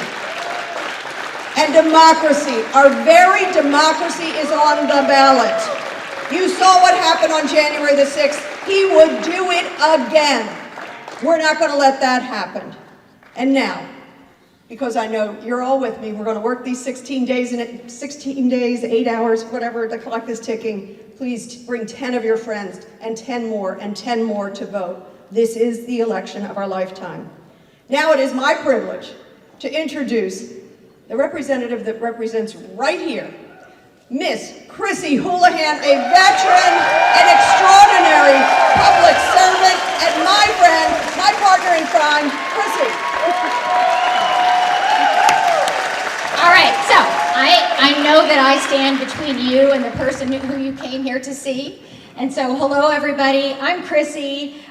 And democracy, our very democracy, is on the ballot. You saw what happened on January the 6th. He would do it again. We're not going to let that happen. And now, because I know you're all with me, we're going to work these 16 days, 8 hours, whatever the clock is ticking. Please bring 10 of your friends and 10 more and 10 more to vote. This is the election of our lifetime. Now it is my privilege to introduce the representative that represents right here, Miss Chrissy Houlahan, a veteran, an extraordinary public servant, and my friend, my partner in crime, Chrissy. All right, so I know that I stand between you and the person who you came here to see. And so, hello everybody, I'm Chrissy.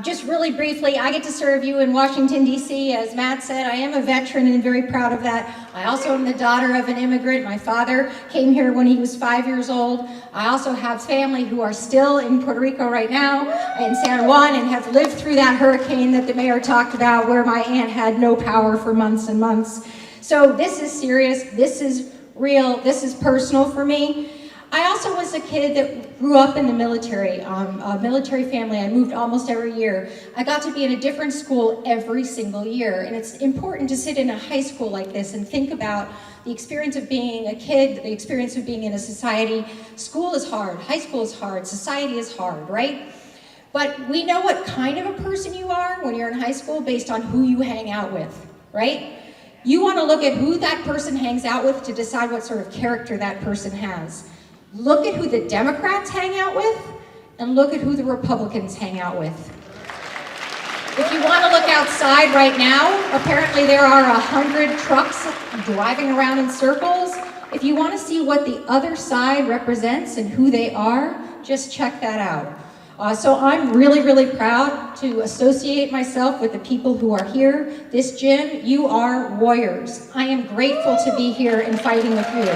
Just really briefly, I get to serve you in Washington, D.C. As Matt said, I am a veteran and very proud of that. I also am the daughter of an immigrant. My father came here when he was 5 years old. I also have family who are still in Puerto Rico right now, in San Juan, and have lived through that hurricane that the mayor talked about, where my aunt had no power for months and months. So this is serious, this is real, this is personal for me. I also was a kid that grew up in the military, a military family. I moved almost every year. I got to be in a different school every single year, and it's important to sit in a high school like this and think about the experience of being a kid, the experience of being in a society. School is hard, high school is hard, society is hard, right? But we know what kind of a person you are when you're in high school based on who you hang out with, right? You want to look at who that person hangs out with to decide what sort of character that person has. Look at who the Democrats hang out with, and look at who the Republicans hang out with. If you want to look outside right now, apparently there are 100 trucks driving around in circles. If you want to see what the other side represents and who they are, just check that out. So I'm really, really proud to associate myself with the people who are here. This gym, you are warriors. I am grateful to be here and fighting with you.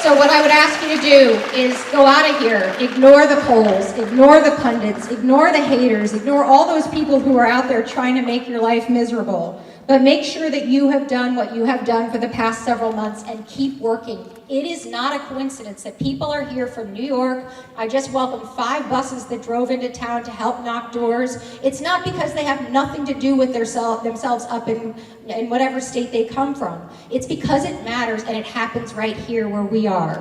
So what I would ask you to do is go out of here, ignore the polls, ignore the pundits, ignore the haters, ignore all those people who are out there trying to make your life miserable. But make sure that you have done what you have done for the past several months and keep working. It is not a coincidence that people are here from New York. I just welcomed 5 buses that drove into town to help knock doors. It's not because they have nothing to do with themselves up in whatever state they come from. It's because it matters and it happens right here where we are.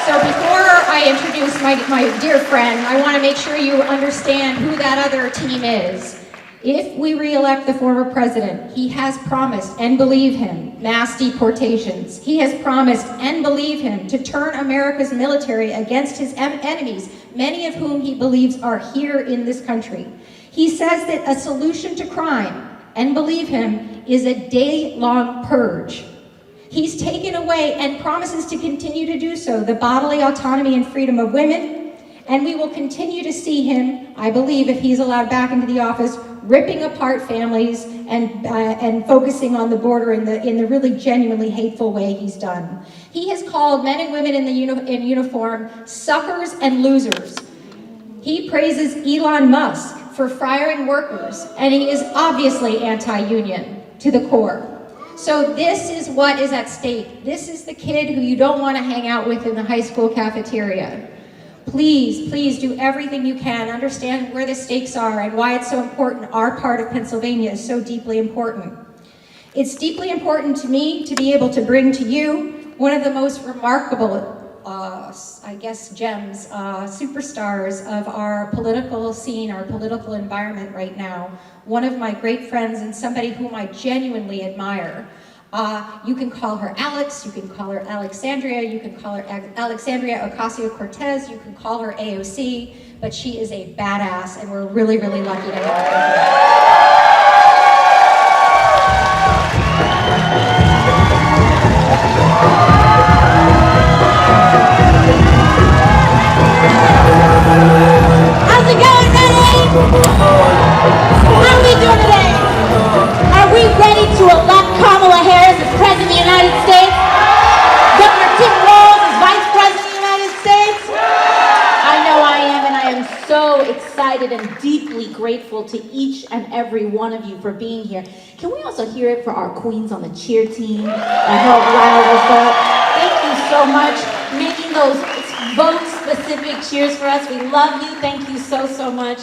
So before I introduce my dear friend, I want to make sure you understand who that other team is. If we re-elect the former president, he has promised, and believe him, mass deportations. He has promised, and believe him, to turn America's military against his enemies, many of whom he believes are here in this country. He says that a solution to crime, and believe him, is a day-long purge. He's taken away, and promises to continue to do so, the bodily autonomy and freedom of women, and we will continue to see him, I believe, if he's allowed back into the office, ripping apart families and focusing on the border in the really genuinely hateful way he's done. He has called men and women in uniform suckers and losers. He praises Elon Musk for firing workers, and he is obviously anti-union to the core. So this is what is at stake. This is the kid who you don't want to hang out with in the high school cafeteria. Please, please do everything you can. Understand where the stakes are and why it's so important. Our part of Pennsylvania is so deeply important. It's deeply important to me to be able to bring to you one of the most remarkable, gems, superstars of our political scene, our political environment right now. One of my great friends and somebody whom I genuinely admire. You can call her Alex, you can call her Alexandria, you can call her Alexandria Ocasio-Cortez, you can call her AOC, but she is a badass, and we're really, really lucky to have her. How's it going, Renee? How are we doing today? Are we ready to elect Kamala Harris as President of the United States? Governor Tim Walz as Vice President of the United States? I know I am, and I am so excited and deeply grateful to each and every one of you for being here. Can we also hear it for our queens on the cheer team that helped rile us up? Thank you so much, making those vote-specific cheers for us. We love you. Thank you so, so much.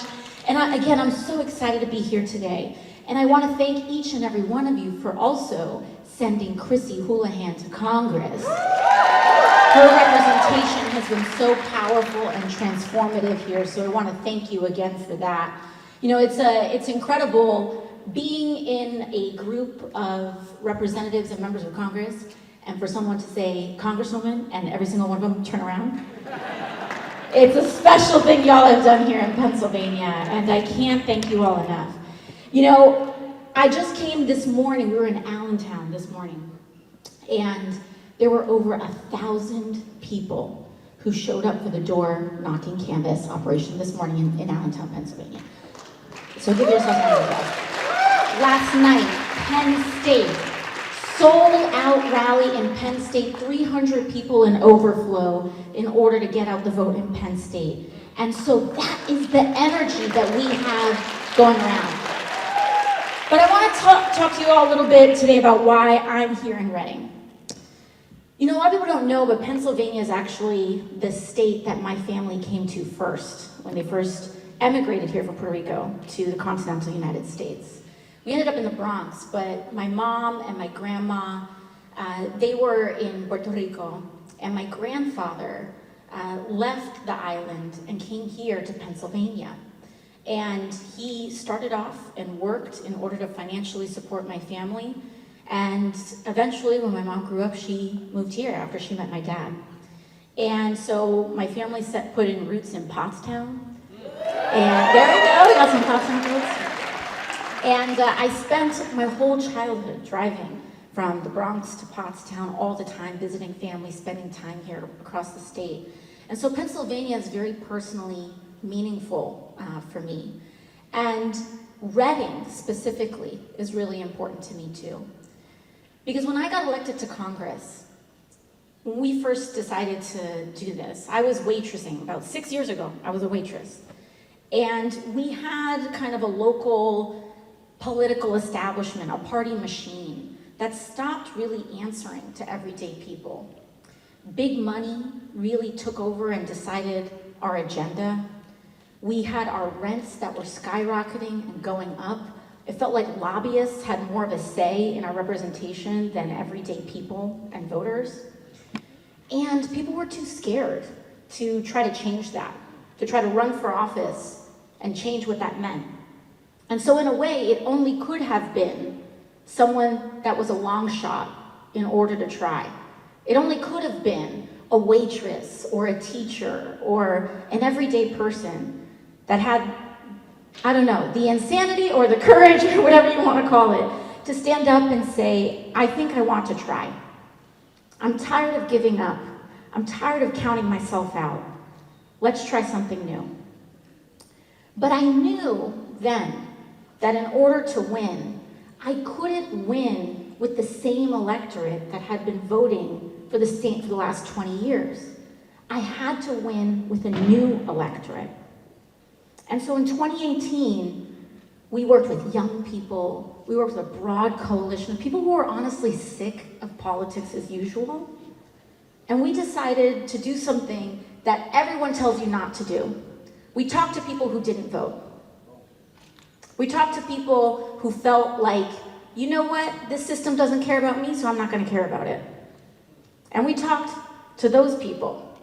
And again, I'm so excited to be here today. And I want to thank each and every one of you for also sending Chrissy Houlahan to Congress. Her representation has been so powerful and transformative here, so I want to thank you again for that. You know, it's incredible being in a group of representatives and members of Congress, and for someone to say, Congresswoman, and every single one of them turn around. It's a special thing y'all have done here in Pennsylvania, and I can't thank you all enough. You know, I just came this morning, we were in Allentown this morning, and there were over 1,000 people who showed up for the door knocking canvas operation this morning in Allentown, Pennsylvania. So give yourself a round of applause. Last night, Penn State, sold-out rally in Penn State, 300 people in overflow in order to get out the vote in Penn State. And so that is the energy that we have going around. But I want to talk to you all a little bit today about why I'm here in Reading. You know, a lot of people don't know, but Pennsylvania is actually the state that my family came to first, when they first emigrated here from Puerto Rico to the continental United States. We ended up in the Bronx, but my mom and my grandma, they were in Puerto Rico, and my grandfather left the island and came here to Pennsylvania. And he started off and worked in order to financially support my family. And eventually, when my mom grew up, she moved here after she met my dad. And so my family put in roots in Pottstown. And there we go, we got some Pottstown roots. And I spent my whole childhood driving from the Bronx to Pottstown all the time, visiting family, spending time here across the state. And so Pennsylvania is very personally meaningful for me. And Reading specifically is really important to me too. Because when I got elected to Congress, when we first decided to do this, I was waitressing about 6 years ago. I was a waitress. And we had kind of a local political establishment, a party machine that stopped really answering to everyday people. Big money really took over and decided our agenda. We had our rents that were skyrocketing and going up. It felt like lobbyists had more of a say in our representation than everyday people and voters. And people were too scared to try to change that, to try to run for office and change what that meant. And so in a way, it only could have been someone that was a long shot in order to try. It only could have been a waitress or a teacher or an everyday person that had, I don't know, the insanity or the courage or whatever you want to call it, to stand up and say, I think I want to try. I'm tired of giving up. I'm tired of counting myself out. Let's try something new. But I knew then that in order to win, I couldn't win with the same electorate that had been voting for the state for the last 20 years. I had to win with a new electorate. And so in 2018, we worked with young people, we worked with a broad coalition of people who were honestly sick of politics as usual. And we decided to do something that everyone tells you not to do. We talked to people who didn't vote. We talked to people who felt like, you know what, this system doesn't care about me, so I'm not going to care about it. And we talked to those people,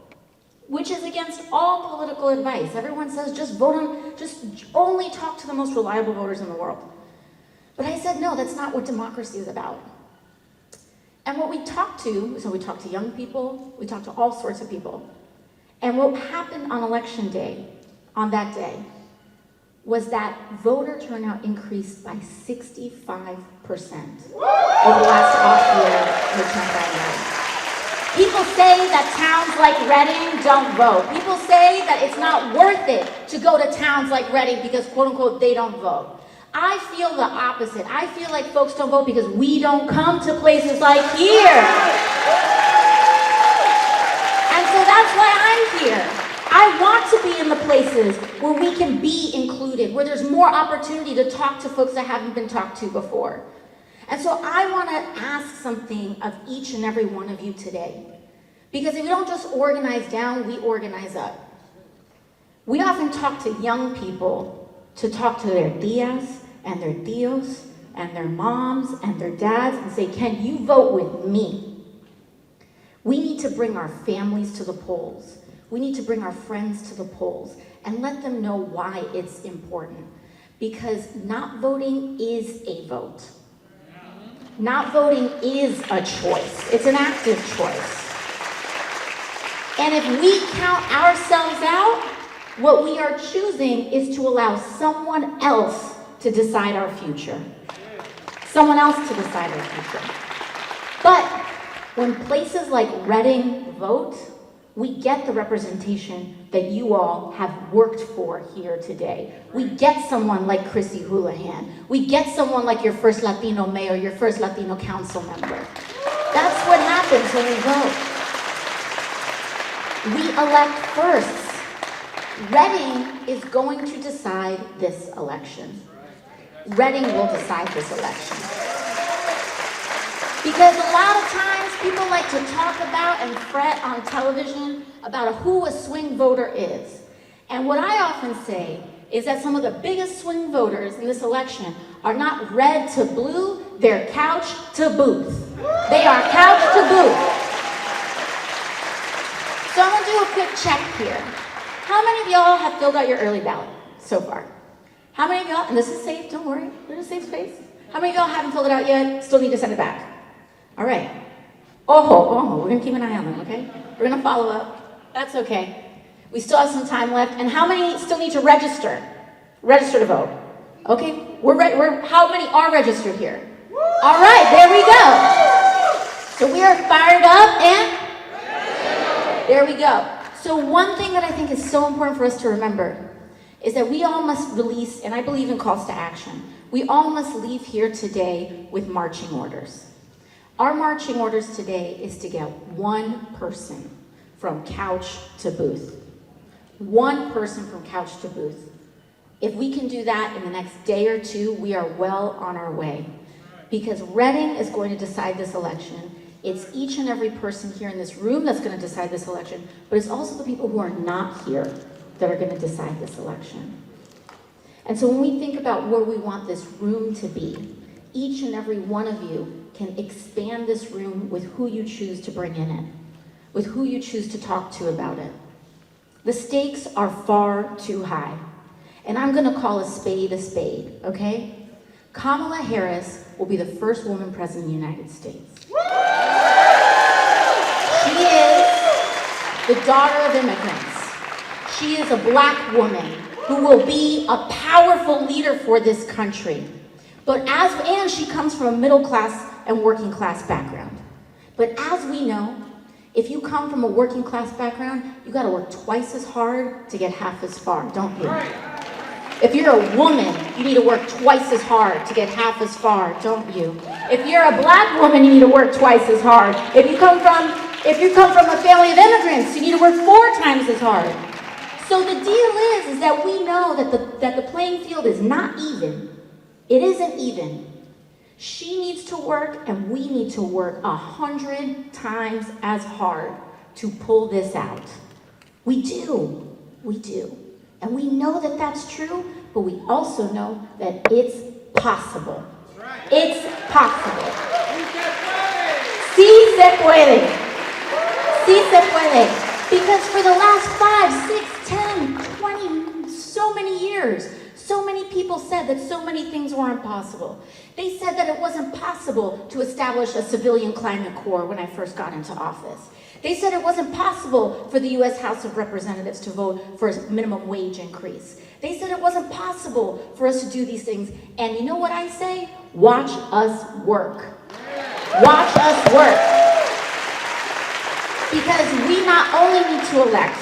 which is against all political advice. Everyone says just only talk to the most reliable voters in the world. But I said, no, that's not what democracy is about. And what we talked to, so we talked to young people, we talked to all sorts of people. And what happened on election day, on that day, was that voter turnout increased by 65% over the last off-year midterm primary. People say that towns like Reading don't vote. People say that it's not worth it to go to towns like Reading because, quote unquote, they don't vote. I feel the opposite. I feel like folks don't vote because we don't come to places like here. And so that's why I'm here. I want to be in the places where we can be included, where there's more opportunity to talk to folks that haven't been talked to before. And so I want to ask something of each and every one of you today. Because if we don't just organize down, we organize up. We often talk to young people to talk to their tias and their tios and their moms and their dads and say, can you vote with me? We need to bring our families to the polls. We need to bring our friends to the polls and let them know why it's important. Because not voting is a vote. Not voting is a choice. It's an active choice. And if we count ourselves out, what we are choosing is to allow someone else to decide our future. Someone else to decide our future. But when places like Reading vote, we get the representation that you all have worked for here today. We get someone like Chrissy Houlahan. We get someone like your first Latino mayor, your first Latino council member. That's what happens when we vote. We elect first. Reading is going to decide this election. Reading will decide this election. Because a lot of times people like to talk about and fret on television about who a swing voter is. And what I often say is that some of the biggest swing voters in this election are not red to blue, they're couch to booth. They are couch to booth. So I'm gonna do a quick check here. How many of y'all have filled out your early ballot so far? How many of y'all, and this is safe, don't worry, we're in a safe space. How many of y'all haven't filled it out yet, still need to send it back? All right. We're gonna keep an eye on them, okay? We're gonna follow up. That's okay. We still have some time left. And how many still need to register? Register to vote. Okay, how many are registered here? All right, there we go. So we are fired up and there we go. So one thing that I think is so important for us to remember is that we all must release, and I believe in calls to action, we all must leave here today with marching orders. Our marching orders today is to get one person from couch to booth. One person from couch to booth. If we can do that in the next day or two, we are well on our way. Because Reading is going to decide this election. It's each and every person here in this room that's going to decide this election, but it's also the people who are not here that are going to decide this election. And so when we think about where we want this room to be, each and every one of you can expand this room with who you choose to bring in it, with who you choose to talk to about it. The stakes are far too high. And I'm going to call a spade, okay? Kamala Harris will be the first woman president of the United States. She is the daughter of immigrants. She is a black woman who will be a powerful leader for this country. And she comes from a middle class and working class background. But as we know, if you come from a working class background, you gotta work twice as hard to get half as far, don't you? If you're a woman, you need to work twice as hard to get half as far, don't you? If you're a black woman, you need to work twice as hard. If you come from a family of immigrants, you need to work 4 times as hard. So the deal is that we know that the playing field is not even. It isn't even. She needs to work and we need to work 100 times as hard to pull this out. We do. And we know that that's true, but we also know that it's possible. It's possible. Sí se puede. Sí se puede. Because for the last 5, 6, 10, 20, so many years, so many people said that so many things were impossible. They said that it wasn't possible to establish a civilian climate corps when I first got into office. They said it wasn't possible for the U.S. House of Representatives to vote for a minimum wage increase. They said it wasn't possible for us to do these things. And you know what I say? Watch us work. Watch us work. Because we not only need to elect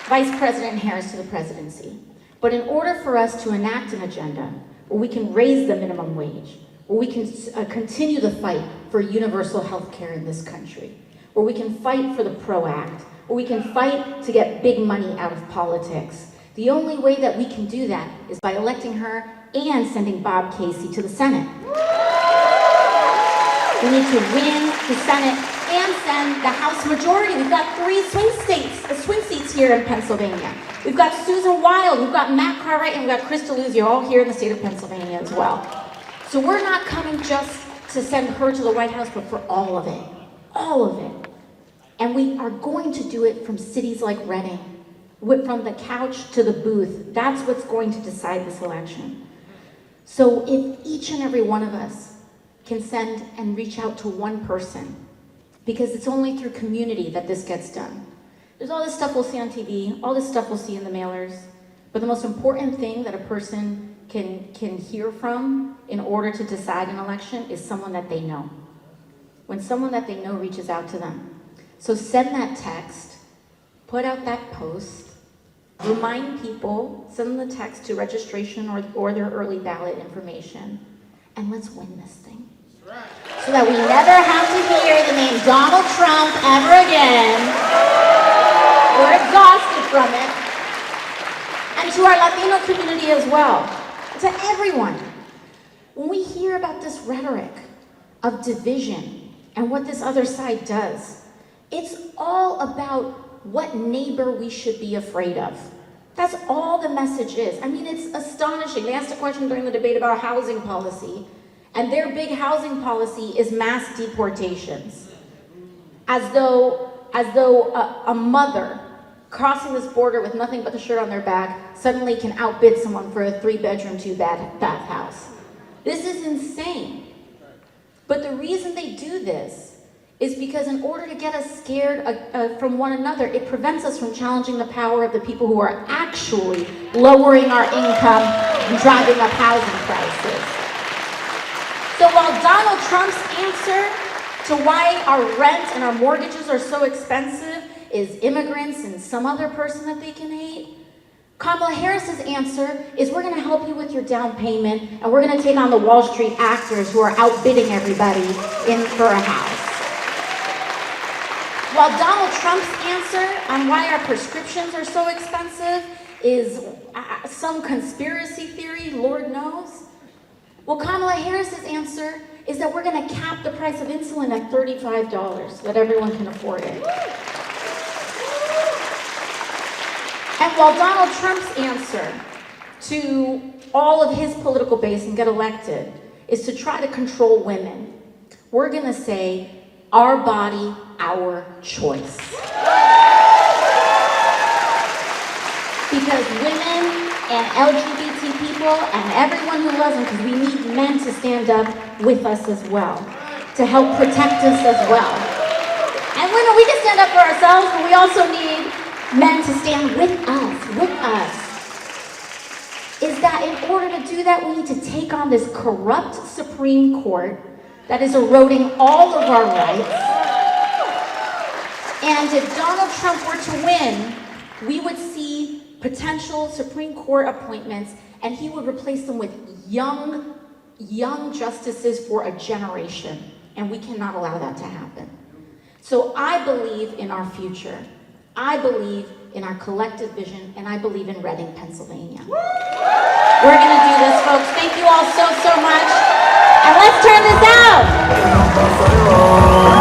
Vice President Harris to the presidency, but in order for us to enact an agenda where we can raise the minimum wage, where we can continue the fight for universal health care in this country, where we can fight for the PRO Act, where we can fight to get big money out of politics. The only way that we can do that is by electing her and sending Bob Casey to the Senate. We need to win the Senate and send the House majority. We've got 3 swing seats here in Pennsylvania. We've got Susan Wild, we've got Matt Cartwright, and we've got Chris Deluzio all here in the state of Pennsylvania as well. So we're not coming just to send her to the White House, but for all of it. All of it. And we are going to do it from cities like Reading, from the couch to the booth. That's what's going to decide this election. So if each and every one of us can send and reach out to one person, because it's only through community that this gets done. There's all this stuff we'll see on TV, all this stuff we'll see in the mailers, but the most important thing that a person can hear from in order to decide an election is someone that they know. When someone that they know reaches out to them. So send that text, put out that post, remind people, send them the text to registration or their early ballot information, and let's win this thing. So that we never have to hear the name Donald Trump ever again. We're exhausted from it. And to our Latino community as well, to everyone. When we hear about this rhetoric of division and what this other side does, it's all about what neighbor we should be afraid of. That's all the message is. I mean, it's astonishing. They asked a question during the debate about housing policy, and their big housing policy is mass deportations. As though a mother crossing this border with nothing but the shirt on their back suddenly can outbid someone for a 3-bedroom, 2-bath house. This is insane. But the reason they do this is because in order to get us scared from one another, it prevents us from challenging the power of the people who are actually lowering our income and driving up housing prices. So while Donald Trump's answer to why our rent and our mortgages are so expensive is immigrants and some other person that they can hate, Kamala Harris's answer is we're going to help you with your down payment and we're going to take on the Wall Street actors who are outbidding everybody for a house. While Donald Trump's answer on why our prescriptions are so expensive is some conspiracy theory, Lord knows. Well, Kamala Harris's answer is that we're going to cap the price of insulin at $35, that everyone can afford it. And while Donald Trump's answer to all of his political base and get elected is to try to control women, we're going to say, our body, our choice. Because women and LGBT people and everyone who loves them, because we need men to stand up with us as well, to help protect us as well. And women, we can stand up for ourselves, but we also need men to stand with us. Is that in order to do that, we need to take on this corrupt Supreme Court that is eroding all of our rights. And if Donald Trump were to win, we would see potential Supreme Court appointments, and he would replace them with young justices for a generation. And we cannot allow that to happen. So I believe in our future. I believe in our collective vision, and I believe in Reading, Pennsylvania. We're gonna do this, folks. Thank you all so much. And let's turn this out.